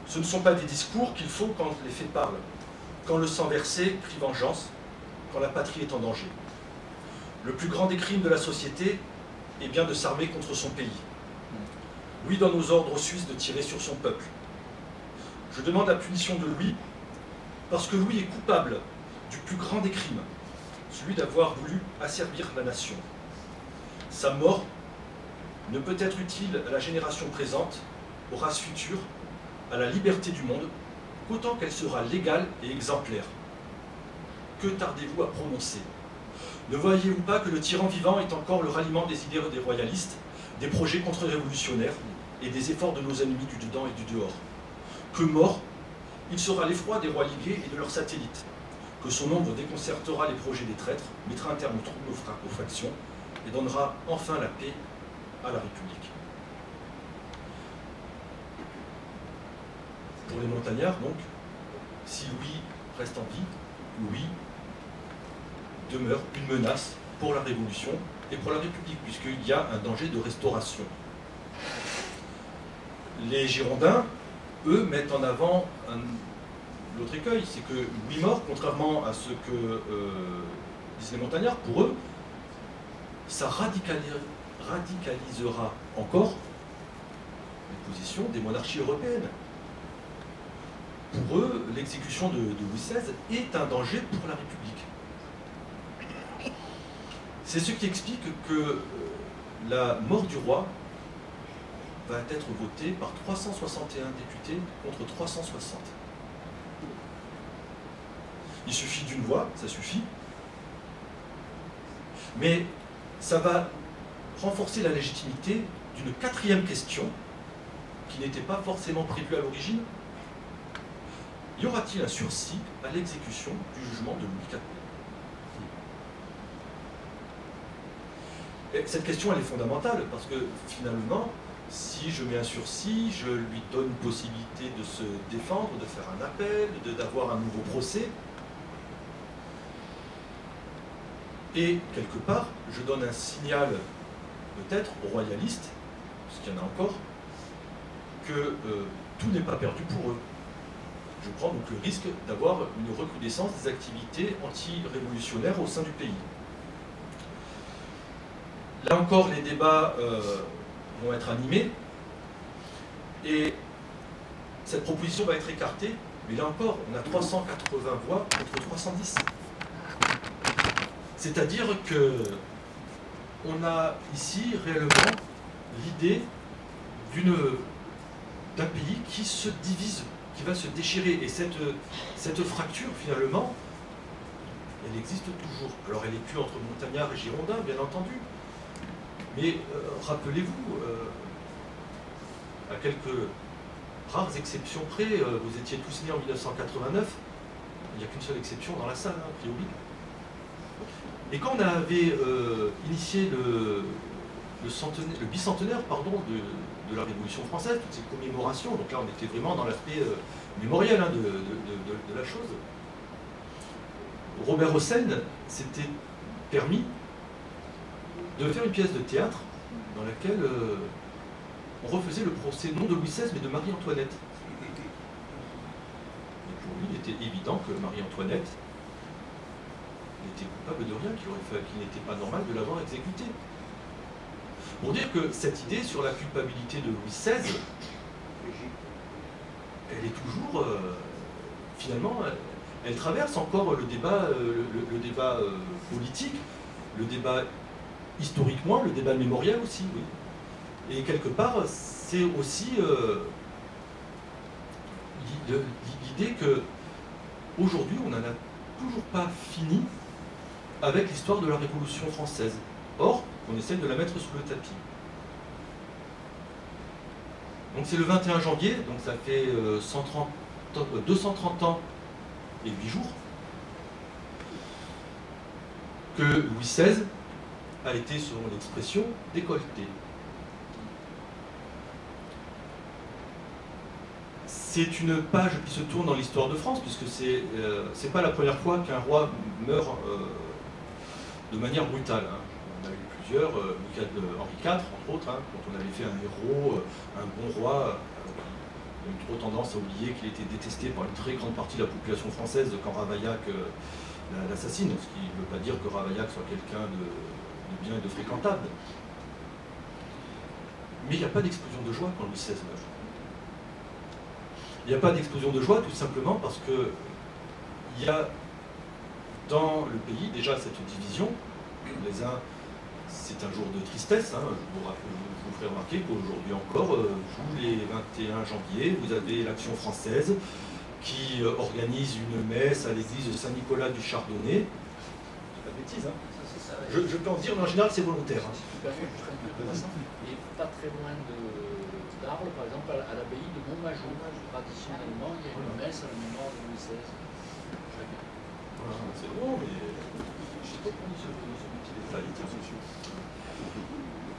Ce ne sont pas des discours qu'il faut quand les faits parlent, quand le sang versé crie vengeance, quand la patrie est en danger. Le plus grand des crimes de la société est bien de s'armer contre son pays. Louis donne aux ordres suisses de tirer sur son peuple. Je demande la punition de Louis parce que Louis est coupable du plus grand des crimes, celui d'avoir voulu asservir la nation. Sa mort ne peut être utile à la génération présente, aux races futures, à la liberté du monde, qu'autant qu'elle sera légale et exemplaire. Que tardez-vous à prononcer? Ne voyez-vous pas que le tyran vivant est encore le ralliement des idées des royalistes, des projets contre-révolutionnaires et des efforts de nos ennemis du dedans et du dehors? Que mort, il sera l'effroi des rois ligués et de leurs satellites, que son ombre déconcertera les projets des traîtres, mettra un terme au trouble aux factions et donnera enfin la paix à la République. Pour les montagnards, donc, si Louis reste en vie, Louis demeure une menace pour la Révolution et pour la République, puisqu'il y a un danger de restauration. Les Girondins, eux, mettent en avant l'autre écueil, c'est que Louis mort, contrairement à ce que disent les montagnards, pour eux, ça radicalisera encore position des monarchies européennes. Pour eux, l'exécution de Louis XVI est un danger pour la République. C'est ce qui explique que la mort du roi va être votée par 361 députés contre 360. Il suffit d'une voix, ça suffit. Mais ça va renforcer la légitimité d'une quatrième question qui n'était pas forcément prévue à l'origine. Y aura-t-il un sursis à l'exécution du jugement de Louis XIV? Et cette question, elle est fondamentale, parce que finalement, si je mets un sursis, je lui donne une possibilité de se défendre, de faire un appel, d'avoir un nouveau procès. Et quelque part, je donne un signal, peut-être, aux royalistes, parce qu'il y en a encore, que tout n'est pas perdu pour eux. Je prends donc le risque d'avoir une recrudescence des activités anti-révolutionnaires au sein du pays. Là encore, les débats vont être animés, et cette proposition va être écartée, mais là encore, on a 380 voix contre 310. C'est-à-dire qu'on a ici réellement l'idée d'un pays qui se divise, qui va se déchirer. Et cette fracture, finalement, elle existe toujours. Alors elle n'est plus entre montagnards et girondins, bien entendu. Mais rappelez-vous, à quelques rares exceptions près, vous étiez tous nés en 1989, il n'y a qu'une seule exception dans la salle, a priori. Et quand on avait initié le bicentenaire de la Révolution française, toutes ces commémorations, donc là on était vraiment dans l'aspect mémoriel de la chose, Robert Hossein s'était permis de faire une pièce de théâtre dans laquelle on refaisait le procès non de Louis XVI mais de Marie-Antoinette. Et pour lui, il était évident que Marie-Antoinette était coupable de rien, qu'il n'était pas normal de l'avoir exécutée. Pour dire que cette idée sur la culpabilité de Louis XVI, elle est toujours, finalement, elle traverse encore le débat politique, le débat historique moins, le débat mémorial aussi, oui. Et quelque part, c'est aussi l'idée que aujourd'hui, on n'en a toujours pas fini avec l'histoire de la Révolution française. Or, on essaie de la mettre sous le tapis. Donc c'est le 21 janvier, donc ça fait 230 ans et 8 jours que Louis XVI a été, selon l'expression, décolleté. C'est une page qui se tourne dans l'histoire de France, puisque c'est pas la première fois qu'un roi meurt de manière brutale. Hein. On a eu plusieurs, Henri IV, entre autres, hein, quand on avait fait un héros, un bon roi, on a eu trop tendance à oublier qu'il était détesté par une très grande partie de la population française quand Ravaillac l'assassine, ce qui ne veut pas dire que Ravaillac soit quelqu'un de bien et de fréquentable. Mais il n'y a pas d'explosion de joie quand Louis XVI meurt. Il n'y a pas d'explosion de joie tout simplement parce que il y a dans le pays déjà cette division. Les uns, c'est un jour de tristesse, hein. Je vous ferai remarquer qu'aujourd'hui encore, tous les 21 janvier, vous avez l'Action française qui organise une messe à l'église de Saint-Nicolas du Chardonnay. C'est pas de bêtises, hein. Je peux en dire, mais en général c'est volontaire. Hein.
Et pas très loin d'Arles, par exemple, à l'abbaye de Montmajour, traditionnellement, il y a une messe à la mémoire de Louis XVI.
C'est bon, mais je sais pas comment se détaille.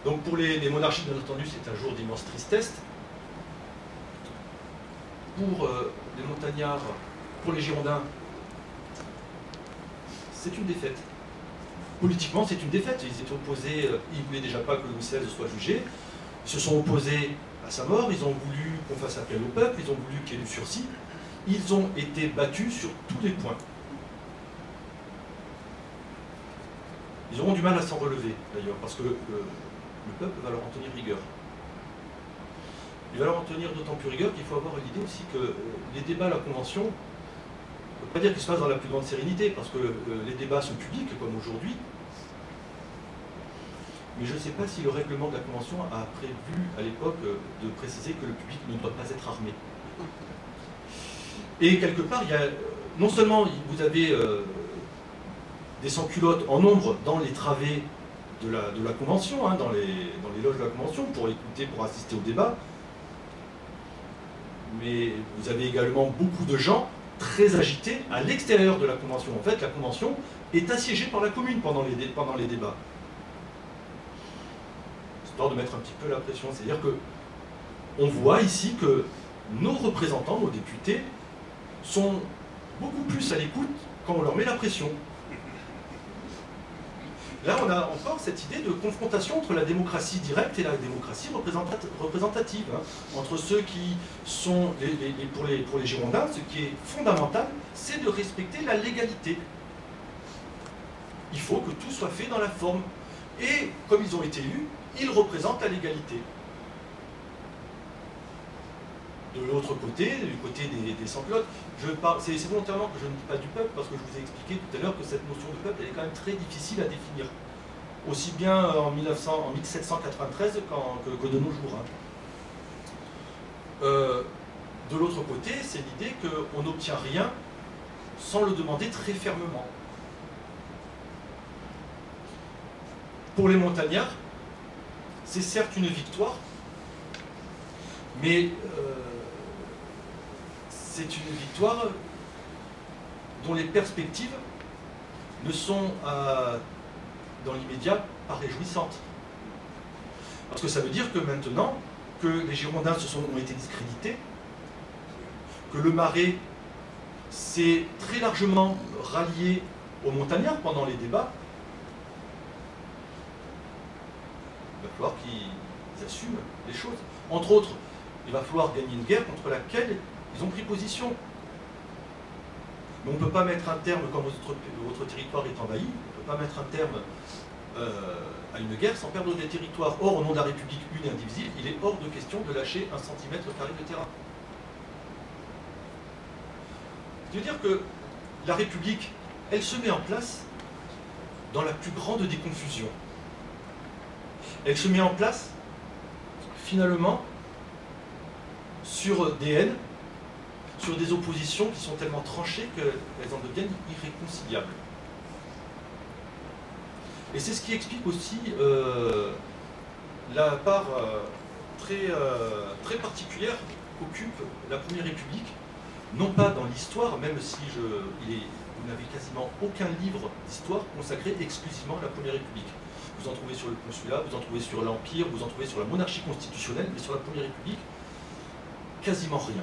Donc pour les monarchies, bien entendu, c'est un jour d'immense tristesse. Pour les montagnards, pour les Girondins, c'est une défaite. Politiquement, c'est une défaite. Ils étaient opposés, ils ne voulaient déjà pas que Louis XVI soit jugé. Ils se sont opposés à sa mort, ils ont voulu qu'on fasse appel au peuple, ils ont voulu qu'il y ait du sursis. Ils ont été battus sur tous les points. Ils auront du mal à s'en relever, d'ailleurs, parce que le peuple va leur en tenir rigueur. il va falloir en tenir d'autant plus rigueur qu'il faut avoir l'idée aussi que les débats à la Convention, on ne peut pas dire qu'ils se passent dans la plus grande sérénité, parce que les débats sont publics, comme aujourd'hui. Mais je ne sais pas si le règlement de la Convention a prévu à l'époque de préciser que le public ne doit pas être armé. Et quelque part, il y a, non seulement vous avez des sans-culottes en nombre dans les travées de la Convention, hein, dans les loges de la Convention, pour écouter, pour assister au débat, mais vous avez également beaucoup de gens très agités à l'extérieur de la Convention. En fait, la Convention est assiégée par la commune pendant les débats. Histoire de mettre un petit peu la pression. C'est-à-dire que on voit ici que nos représentants, nos députés, sont beaucoup plus à l'écoute quand on leur met la pression. Là, on a encore cette idée de confrontation entre la démocratie directe et la démocratie représentative, hein, entre ceux qui sont, pour les Girondins, ce qui est fondamental, c'est de respecter la légalité. Il faut que tout soit fait dans la forme. Et comme ils ont été élus, ils représentent la légalité. De l'autre côté, du côté des sans-culottes, c'est volontairement que je ne dis pas du peuple, parce que je vous ai expliqué tout à l'heure que cette notion de peuple elle est quand même très difficile à définir. Aussi bien en 1793 que de nos jours. Hein. De l'autre côté, c'est l'idée qu'on n'obtient rien sans le demander très fermement. Pour les montagnards, c'est certes une victoire, mais c'est une victoire dont les perspectives ne sont, dans l'immédiat, pas réjouissantes. Parce que ça veut dire que maintenant que les Girondins ont été discrédités, que le Marais s'est très largement rallié aux montagnards pendant les débats, il va falloir qu'ils assument les choses. Entre autres, il va falloir gagner une guerre contre laquelle ils ont pris position. Mais on ne peut pas mettre un terme, quand votre territoire est envahi, on ne peut pas mettre un terme à une guerre sans perdre des territoires. Or, au nom de la République une et indivisible, il est hors de question de lâcher 1 centimètre carré de terrain. C'est-à-dire que la République, elle se met en place dans la plus grande des confusions. Elle se met en place, finalement, sur des haines, sur des oppositions qui sont tellement tranchées qu'elles en deviennent irréconciliables. Et c'est ce qui explique aussi la part très particulière qu'occupe la Première République, non pas dans l'histoire, même si vous n'avez quasiment aucun livre d'histoire consacré exclusivement à la Première République. Vous en trouvez sur le consulat, vous en trouvez sur l'Empire, vous en trouvez sur la monarchie constitutionnelle, mais sur la Première République, quasiment rien.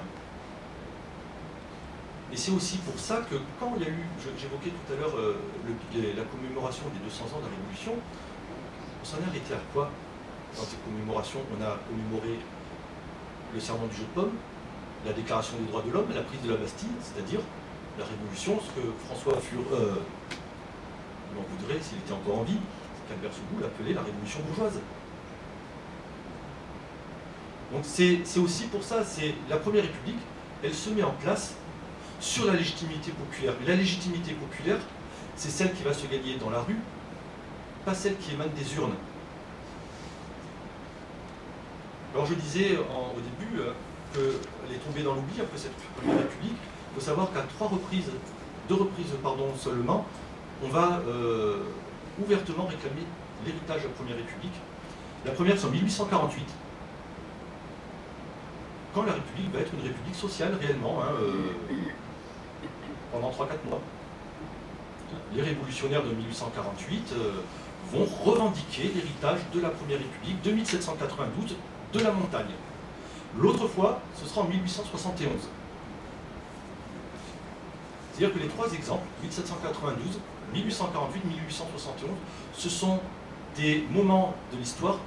Et c'est aussi pour ça que quand il y a eu, j'évoquais tout à l'heure la commémoration des 200 ans de la Révolution, on s'en est arrêté à quoi? Dans ces commémorations, on a commémoré le serment du jeu de paume, la déclaration des droits de l'homme, la prise de la Bastille, c'est-à-dire la Révolution, ce que François m'en voudrait s'il était encore en vie, qu'Albert Soubou l'appelait la Révolution bourgeoise. Donc c'est aussi pour ça, c'est la Première République, elle se met en place sur la légitimité populaire. Mais la légitimité populaire, c'est celle qui va se gagner dans la rue, pas celle qui émane des urnes. Alors je disais au début qu'elle est tombée dans l'oubli après cette Première République. Il faut savoir qu'à 2 reprises seulement, on va ouvertement réclamer l'héritage de la Première République. La première, c'est en 1848. Quand la République va être une République sociale réellement, hein, pendant 3-4 mois. Les révolutionnaires de 1848 vont revendiquer l'héritage de la Première République de 1792 de la montagne. L'autre fois, ce sera en 1871. C'est-à-dire que les 3 exemples, 1792, 1848, 1871, ce sont des moments de l'histoire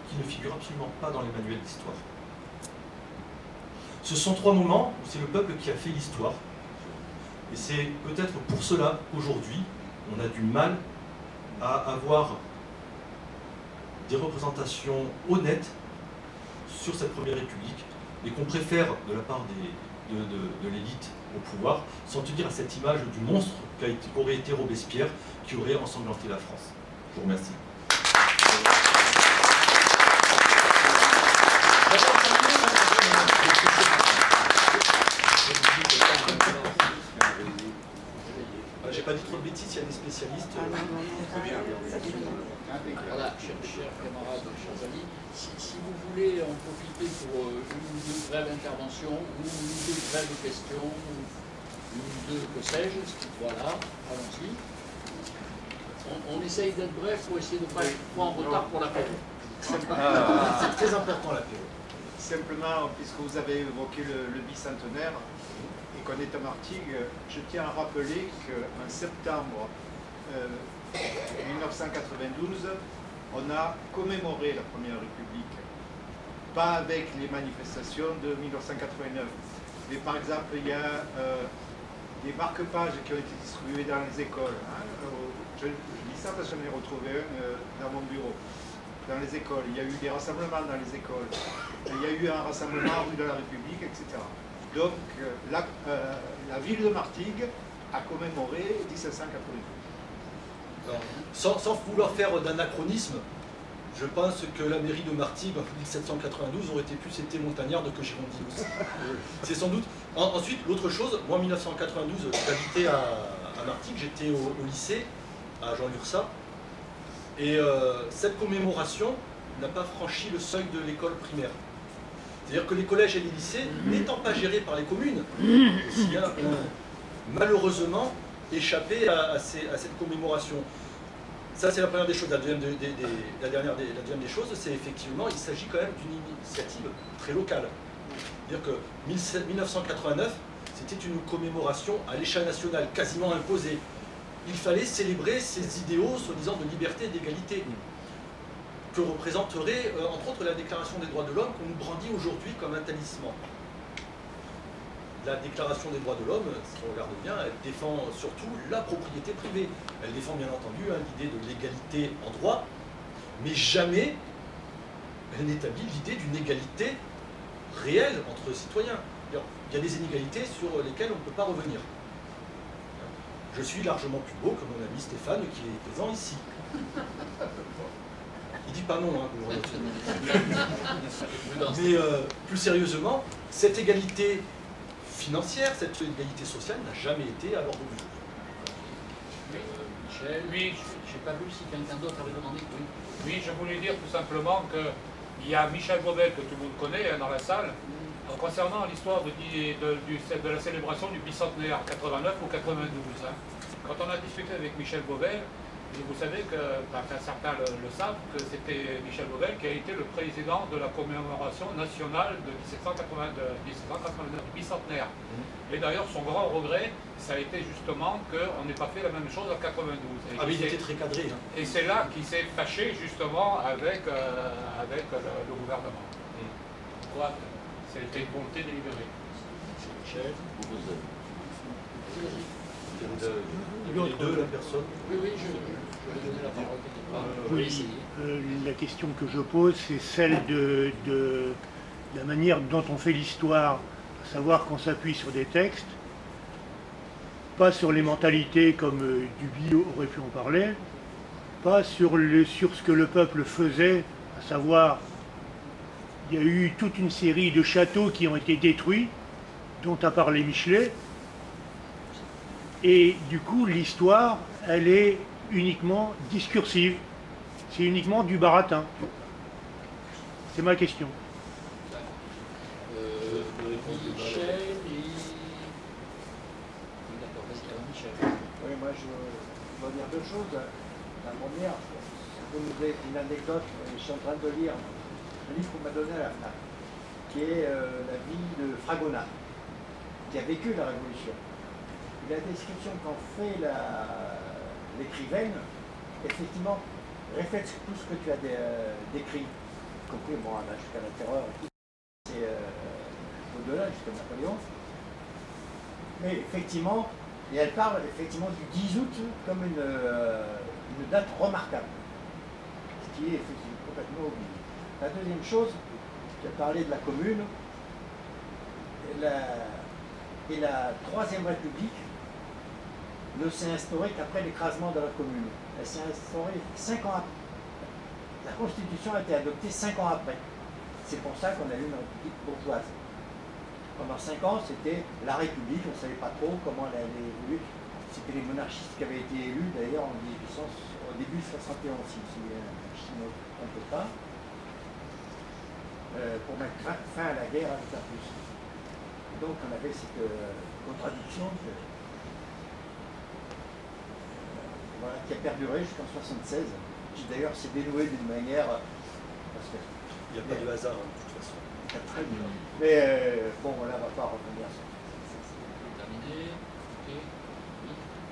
qui ne figurent absolument pas dans les manuels d'histoire. Ce sont 3 moments où c'est le peuple qui a fait l'histoire. Et c'est peut-être pour cela qu'aujourd'hui, on a du mal à avoir des représentations honnêtes sur cette première République et qu'on préfère, de la part de l'élite au pouvoir, s'en tenir à cette image du monstre qu'aurait été Robespierre, qui aurait ensanglanté la France. Je vous remercie. J'ai pas dit trop de bêtises, il y a des spécialistes.
Voilà, chers camarades, chers amis, si vous voulez en profiter pour une ou deux brèves interventions, ou une ou deux brèves questions, ou une ou deux, que sais-je, voilà, allons-y. On essaye d'être bref pour essayer de ne pas être trop en retard pour l'apéro.
C'est très important l'apéro.
Simplement, puisque vous avez évoqué le bicentenaire et qu'on est à Martigues, je tiens à rappeler qu'en septembre 1992, on a commémoré la Première République. Pas avec les manifestations de 1989. Mais par exemple, il y a des marque-pages qui ont été distribués dans les écoles. Hein. Je dis ça parce que j'en ai retrouvé un dans mon bureau. Dans les écoles, il y a eu des rassemblements dans les écoles. Il y a eu un rassemblement rue de la République, etc. Donc, la ville de Martigues a commémoré 1792.
Sans vouloir faire d'anachronisme, je pense que la mairie de Martigues en 1792 aurait été plus été montagnarde que girondine aussi. C'est sans doute. Ensuite, l'autre chose, moi en 1992, j'habitais à Martigues, j'étais au lycée, à Jean Lurçat, et cette commémoration n'a pas franchi le seuil de l'école primaire. C'est-à-dire que les collèges et les lycées, n'étant pas gérés par les communes, ont malheureusement échappé à cette commémoration. Ça, c'est la première des choses. La deuxième des choses, c'est effectivement, il s'agit quand même d'une initiative très locale. C'est-à-dire que 1989, c'était une commémoration à l'échelle nationale, quasiment imposée. Il fallait célébrer ces idéaux, soi-disant, de liberté et d'égalité, que représenterait, entre autres, la Déclaration des droits de l'homme, qu'on nous brandit aujourd'hui comme un talisman. La Déclaration des droits de l'homme, si on regarde bien, elle défend surtout la propriété privée. Elle défend bien entendu l'idée de l'égalité en droit, mais jamais elle n'établit l'idée d'une égalité réelle entre citoyens. Il y a des inégalités sur lesquelles on ne peut pas revenir. Je suis largement plus beau que mon ami Stéphane qui est présent ici. Il dit pas non, hein, mais plus sérieusement, cette égalité financière, cette égalité sociale n'a jamais été à l'ordre du jour.
Michel, oui, je n'ai pas vu si quelqu'un d'autre avait demandé. Oui.
Oui, je voulais dire tout simplement qu'il y a Michel Bobel, que tout le monde connaît dans la salle, concernant l'histoire de la célébration du bicentenaire 89 ou 92. Hein. Quand on a discuté avec Michel Bobel, vous savez que, certains le savent, que c'était Michel Bobel qui a été le président de la commémoration nationale de 1789 du bicentenaire. Et d'ailleurs, son grand regret, ça a été justement qu'on n'ait pas fait la même chose en 92.
Ah mais il était très cadré. Hein.
Et c'est là qu'il s'est fâché justement avec le gouvernement. Quoi, c'était une volonté délibérée.
Michel,
Les deux, la personne.
Oui, je vais donner la parole.
Oui, la question que je pose, c'est celle de la manière dont on fait l'histoire, à savoir qu'on s'appuie sur des textes, pas sur les mentalités comme Duby aurait pu en parler, pas sur ce que le peuple faisait, à savoir, il y a eu toute une série de châteaux qui ont été détruits, dont a parlé Michelet. Et du coup, l'histoire, elle est uniquement discursive. C'est uniquement du baratin. C'est ma question.
Michel et... D'accord, vas-y, alors Michel.
Oui, moi je dois dire deux choses. La première, c'est une anecdote. Je suis en train de lire un livre qu'on m'a donné à la FNAC, qui est la vie de Fragonard, qui a vécu la Révolution. La description qu'en fait l'écrivaine, effectivement, reflète tout ce que tu as décrit, y compris jusqu'à la terreur, et au-delà, jusqu'à Napoléon. Mais effectivement, et elle parle effectivement du 10 août comme une date remarquable, ce qui est effectivement complètement oublié. La deuxième chose, qui a parlé de la commune. Et la Troisième République ne s'est instaurée qu'après l'écrasement de la commune. Elle s'est instaurée 5 ans après. La Constitution a été adoptée 5 ans après. C'est pour ça qu'on a eu une république bourgeoise. Pendant 5 ans, c'était la République, on ne savait pas trop comment elle allait évoluer. C'était les monarchistes qui avaient été élus d'ailleurs au début de 71, si je ne me trompe pas, pour mettre fin à la guerre avec la Russie. Donc on avait cette contradiction voilà, qui a perduré jusqu'en 76, qui d'ailleurs s'est dénouée d'une manière... Parce que,
il n'y a pas de hasard, de toute façon.
Très bien. Mais bon, là, on ne va pas revenir sur ça.
C'est terminé. Okay.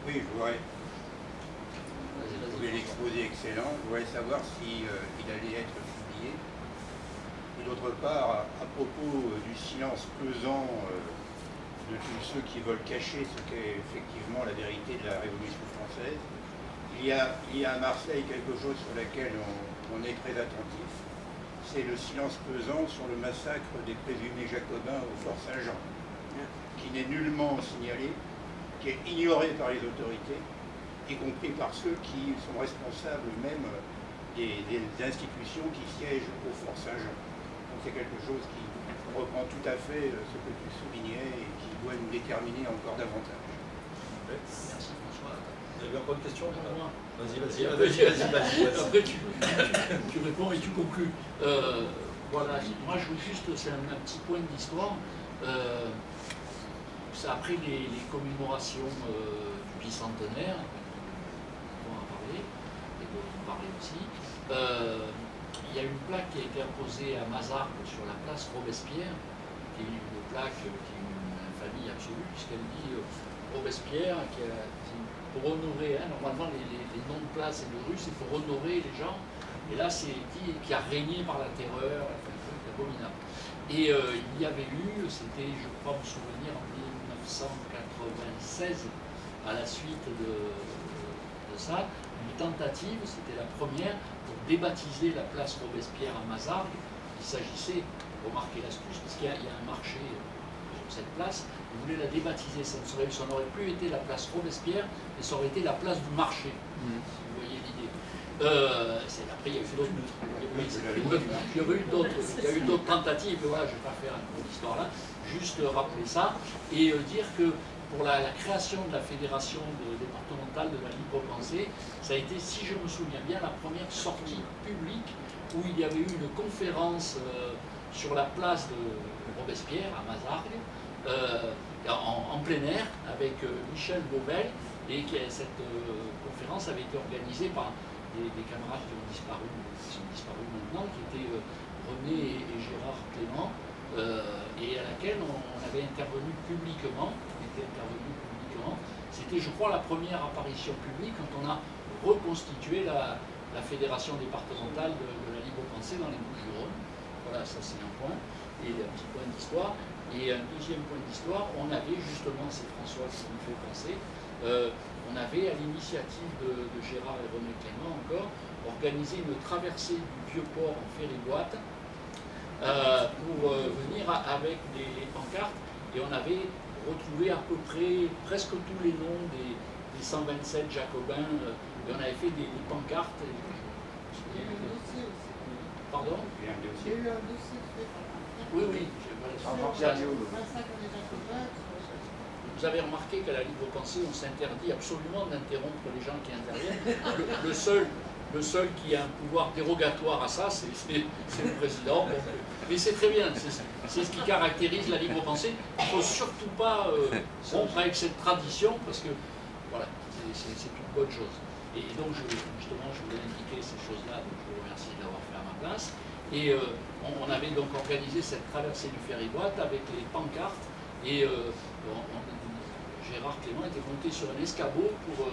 Oui, je voudrais... Vous trouvez l'exposé excellent. Je voudrais savoir si il allait être publié. Et d'autre part, à propos du silence pesant de tous ceux qui veulent cacher ce qu'est effectivement la vérité de la Révolution française, il y a à Marseille quelque chose sur lequel on est très attentif. C'est le silence pesant sur le massacre des présumés jacobins au Fort Saint-Jean, qui n'est nullement signalé, qui est ignoré par les autorités, y compris par ceux qui sont responsables même des institutions qui siègent au Fort Saint-Jean. Donc c'est quelque chose qui reprend tout à fait ce que tu soulignais et qui doit nous déterminer encore davantage.
Merci François.
Vous avez encore une question? Vas-y.
Après tu réponds et tu conclus. Voilà, moi je veux juste, c'est un petit point d'histoire. Après les commémorations du bicentenaire, dont on a parlé, et dont on parlait aussi, il y a une plaque qui a été apposée à Mazargues sur la place Robespierre, qui est une plaque qui est une infamie absolue, puisqu'elle dit Robespierre, pour honorer, normalement les noms de places et de rues, c'est pour honorer les gens, et là c'est qui a régné par la terreur, un truc abominable. Et il y avait eu, c'était, je crois me souvenir, en 1996, à la suite de ça, une tentative, c'était la première, pour débaptiser la place Robespierre à Mazargues. Il s'agissait, remarquez l'astuce, parce qu'il y a un marché sur cette place, ils voulaient la débaptiser, ça n'aurait plus été la place Robespierre, mais ça aurait été la place du marché, si vous voyez l'idée. Après, il y a eu d'autres tentatives, voilà, je ne vais pas faire un peu d'histoire là, juste rappeler ça, et dire que pour la création de la fédération départementale de la libre pensée, ça a été, si je me souviens bien, la première sortie publique où il y avait eu une conférence sur la place de Robespierre à Mazargues, en plein air, avec Michel Beauvel, et cette conférence avait été organisée par des camarades qui sont disparus maintenant, qui étaient René et Gérard Clément, et à laquelle on avait intervenu publiquement. C'était, je crois, la première apparition publique quand on a reconstitué la fédération départementale de la libre pensée dans les Bouches-du-Rhône. Voilà, ça c'est un point, et un petit point d'histoire. Et un deuxième point d'histoire, on avait justement, c'est François qui nous fait penser, on avait, à l'initiative de Gérard et René Clément encore, organisé une traversée du Vieux-Port en ferry-boîte pour venir avec des pancartes, et on avait retrouvé à peu près presque tous les noms des 127 jacobins, et on avait fait des pancartes.
Il y a eu un dossier aussi.
Pardon?
Il y a eu un dossier fait par
Oui. Vous avez remarqué qu'à la libre pensée, on s'interdit absolument d'interrompre les gens qui interviennent. Le seul qui a un pouvoir dérogatoire à ça, c'est le président. Bon, mais c'est très bien, c'est ce qui caractérise la libre pensée. Il ne faut surtout pas rompre avec cette tradition, parce que voilà, c'est une bonne chose. Et donc, justement, je voulais indiquer ces choses-là, donc je vous remercie de l'avoir fait à ma place. Et on avait donc organisé cette traversée du ferry-boîte avec les pancartes, et Gérard Clément était monté sur un escabeau pour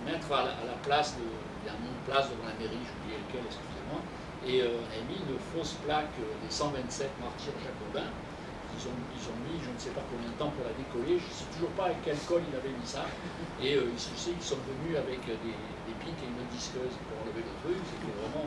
mettre à la place, il y a un nom de place devant la mairie, j'oubliais lequel, excusez-moi, et a mis une fausse plaque des 127 martyrs jacobins. Ils ont mis je ne sais pas combien de temps pour la décoller, je ne sais toujours pas avec quel col il avait mis ça, et ils sont venus avec des pics et une disqueuse pour enlever le truc. C'était vraiment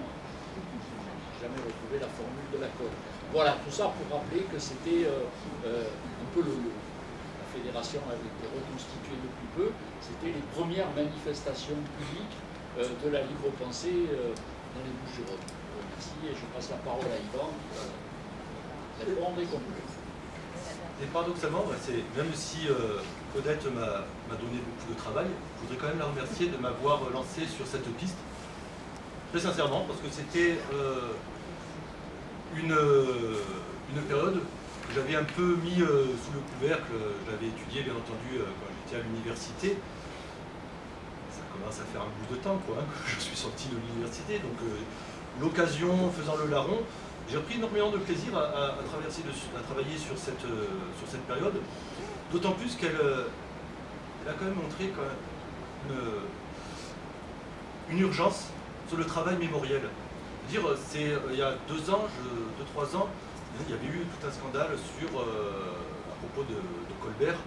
J'ai jamais retrouvé la formule de la code. Voilà, tout ça pour rappeler que c'était un peu la fédération avait été reconstituée depuis peu, c'était les premières manifestations publiques de la libre pensée dans les Bouches-du-Rhône. Merci et je passe la parole à Yvan qui va répondre et conclure.
Et paradoxalement, même si Odette m'a donné beaucoup de travail, je voudrais quand même la remercier de m'avoir lancé sur cette piste. Très sincèrement, parce que c'était une période que j'avais un peu mis sous le couvercle. J'avais étudié, bien entendu, quand j'étais à l'université. Ça commence à faire un bout de temps, quoi, que je suis sorti de l'université. Donc, l'occasion faisant le larron, j'ai pris énormément de plaisir à travailler sur cette période. D'autant plus qu'elle a quand même montré une urgence sur le travail mémoriel. Dire, il y a 2 ans, 2-3 ans, il y avait eu tout un scandale à propos de Colbert,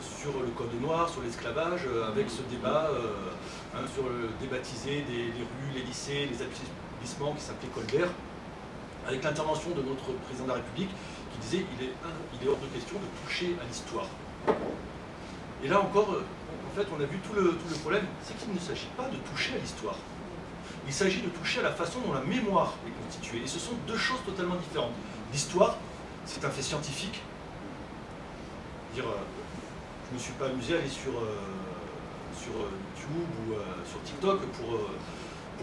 sur le code noir, sur l'esclavage, avec ce débat sur le débaptiser des rues, les lycées, les établissements qui s'appelaient Colbert, avec l'intervention de notre président de la République qui disait il est hors de question de toucher à l'histoire. Et là encore, en fait, on a vu tout le problème, c'est qu'il ne s'agit pas de toucher à l'histoire. Il s'agit de toucher à la façon dont la mémoire est constituée. Et ce sont 2 choses totalement différentes. L'histoire, c'est un fait scientifique. Je ne me suis pas amusé à aller sur YouTube ou sur TikTok pour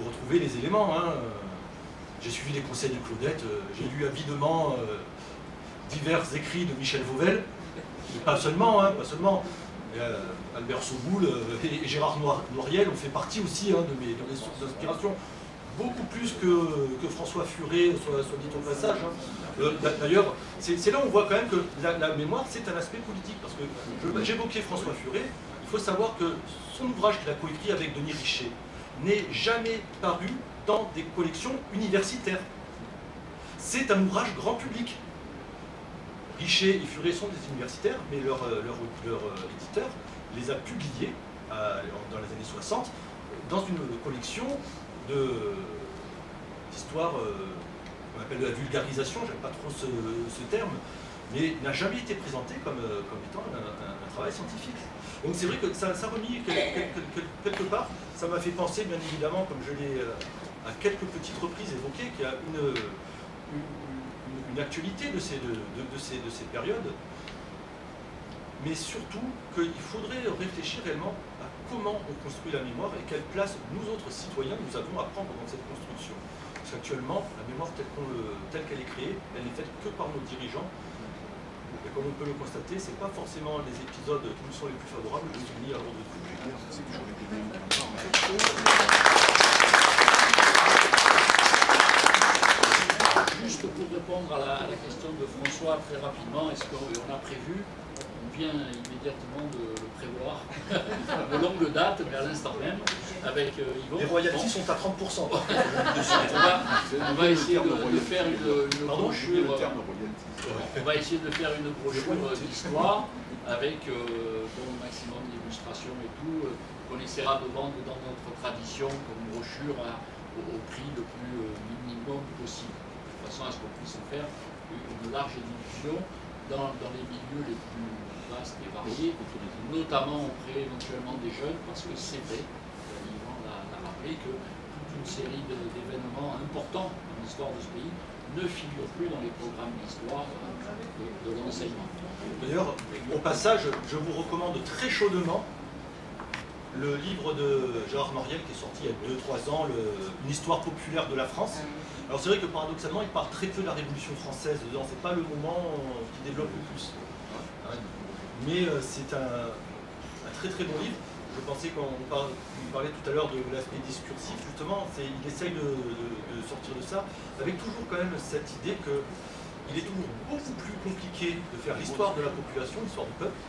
retrouver les éléments. Hein. J'ai suivi les conseils de Claudette, j'ai lu avidement divers écrits de Michel Vauvel, et pas seulement, hein, pas seulement. Albert Soboul et Gérard Noiriel ont fait partie aussi de mes sources d'inspiration, beaucoup plus que François Furet, soit dit au passage. Hein. D'ailleurs, c'est là où on voit quand même que la mémoire, c'est un aspect politique, parce que j'évoquais François Furet, il faut savoir que son ouvrage qu'il a coécrit avec Denis Richet n'est jamais paru dans des collections universitaires. C'est un ouvrage grand public. Richet et Furet sont des universitaires, mais leur éditeur les a publiés dans les années 60 dans une collection d'histoire qu'on appelle de la vulgarisation, j'aime pas trop ce terme, mais n'a jamais été présenté comme étant un travail scientifique. Donc c'est vrai que ça a remis quelque part, ça m'a fait penser bien évidemment, comme je l'ai à quelques petites reprises évoqué, qu'il y a une actualité de ces périodes, mais surtout qu'il faudrait réfléchir réellement à comment on construit la mémoire et quelle place nous autres citoyens nous avons à prendre dans cette construction. Parce qu'actuellement, la mémoire telle qu'elle est créée, elle n'est faite que par nos dirigeants. Et comme on peut le constater, ce n'est pas forcément les épisodes qui nous sont les plus favorables de souvenir à l'ordre de tout.
Juste pour répondre à la question de François très rapidement, est-ce qu'on a prévu, on vient immédiatement de le prévoir, de longue date, mais à l'instant même, avec Yvon.
Les royalties sont à 30%.
On va essayer de faire une brochure. On va essayer de faire une brochure d'histoire avec un maximum d'illustrations et tout, qu'on essaiera de vendre dans notre tradition comme brochure au prix le plus minimum possible, de façon à ce qu'on puisse en faire une large diffusion dans les milieux les plus vastes et variés, notamment auprès éventuellement des jeunes, parce que c'est vrai, Yvan l'a rappelé, que toute une série d'événements importants dans l'histoire de ce pays ne figurent plus dans les programmes d'histoire de l'enseignement.
D'ailleurs, au passage, je vous recommande très chaudement le livre de Gérard Noiriel qui est sorti il y a 2-3 ans, Une histoire populaire de la France. Alors c'est vrai que paradoxalement, il parle très peu de la Révolution française dedans, c'est pas le moment qui développe le plus. Mais c'est un très très bon livre. Je pensais qu'on parlait tout à l'heure de l'aspect discursif, justement, il essaye de sortir de ça, avec toujours quand même cette idée qu'il est toujours beaucoup plus compliqué de faire l'histoire de la population, l'histoire du peuple,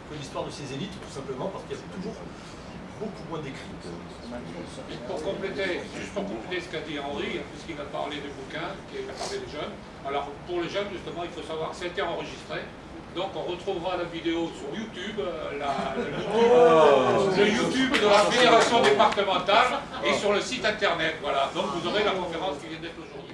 que l'histoire de ses élites, tout simplement, parce qu'il y a toujours beaucoup moins d'écrits.
Juste pour compléter ce qu'a dit Henri, puisqu'il a parlé des bouquins, qu'il a parlé des jeunes, alors pour les jeunes, justement, il faut savoir que ça a été enregistré, Donc on retrouvera la vidéo sur YouTube, le YouTube de la Fédération départementale et sur le site internet. Voilà. Donc vous aurez la conférence qui vient d'être aujourd'hui.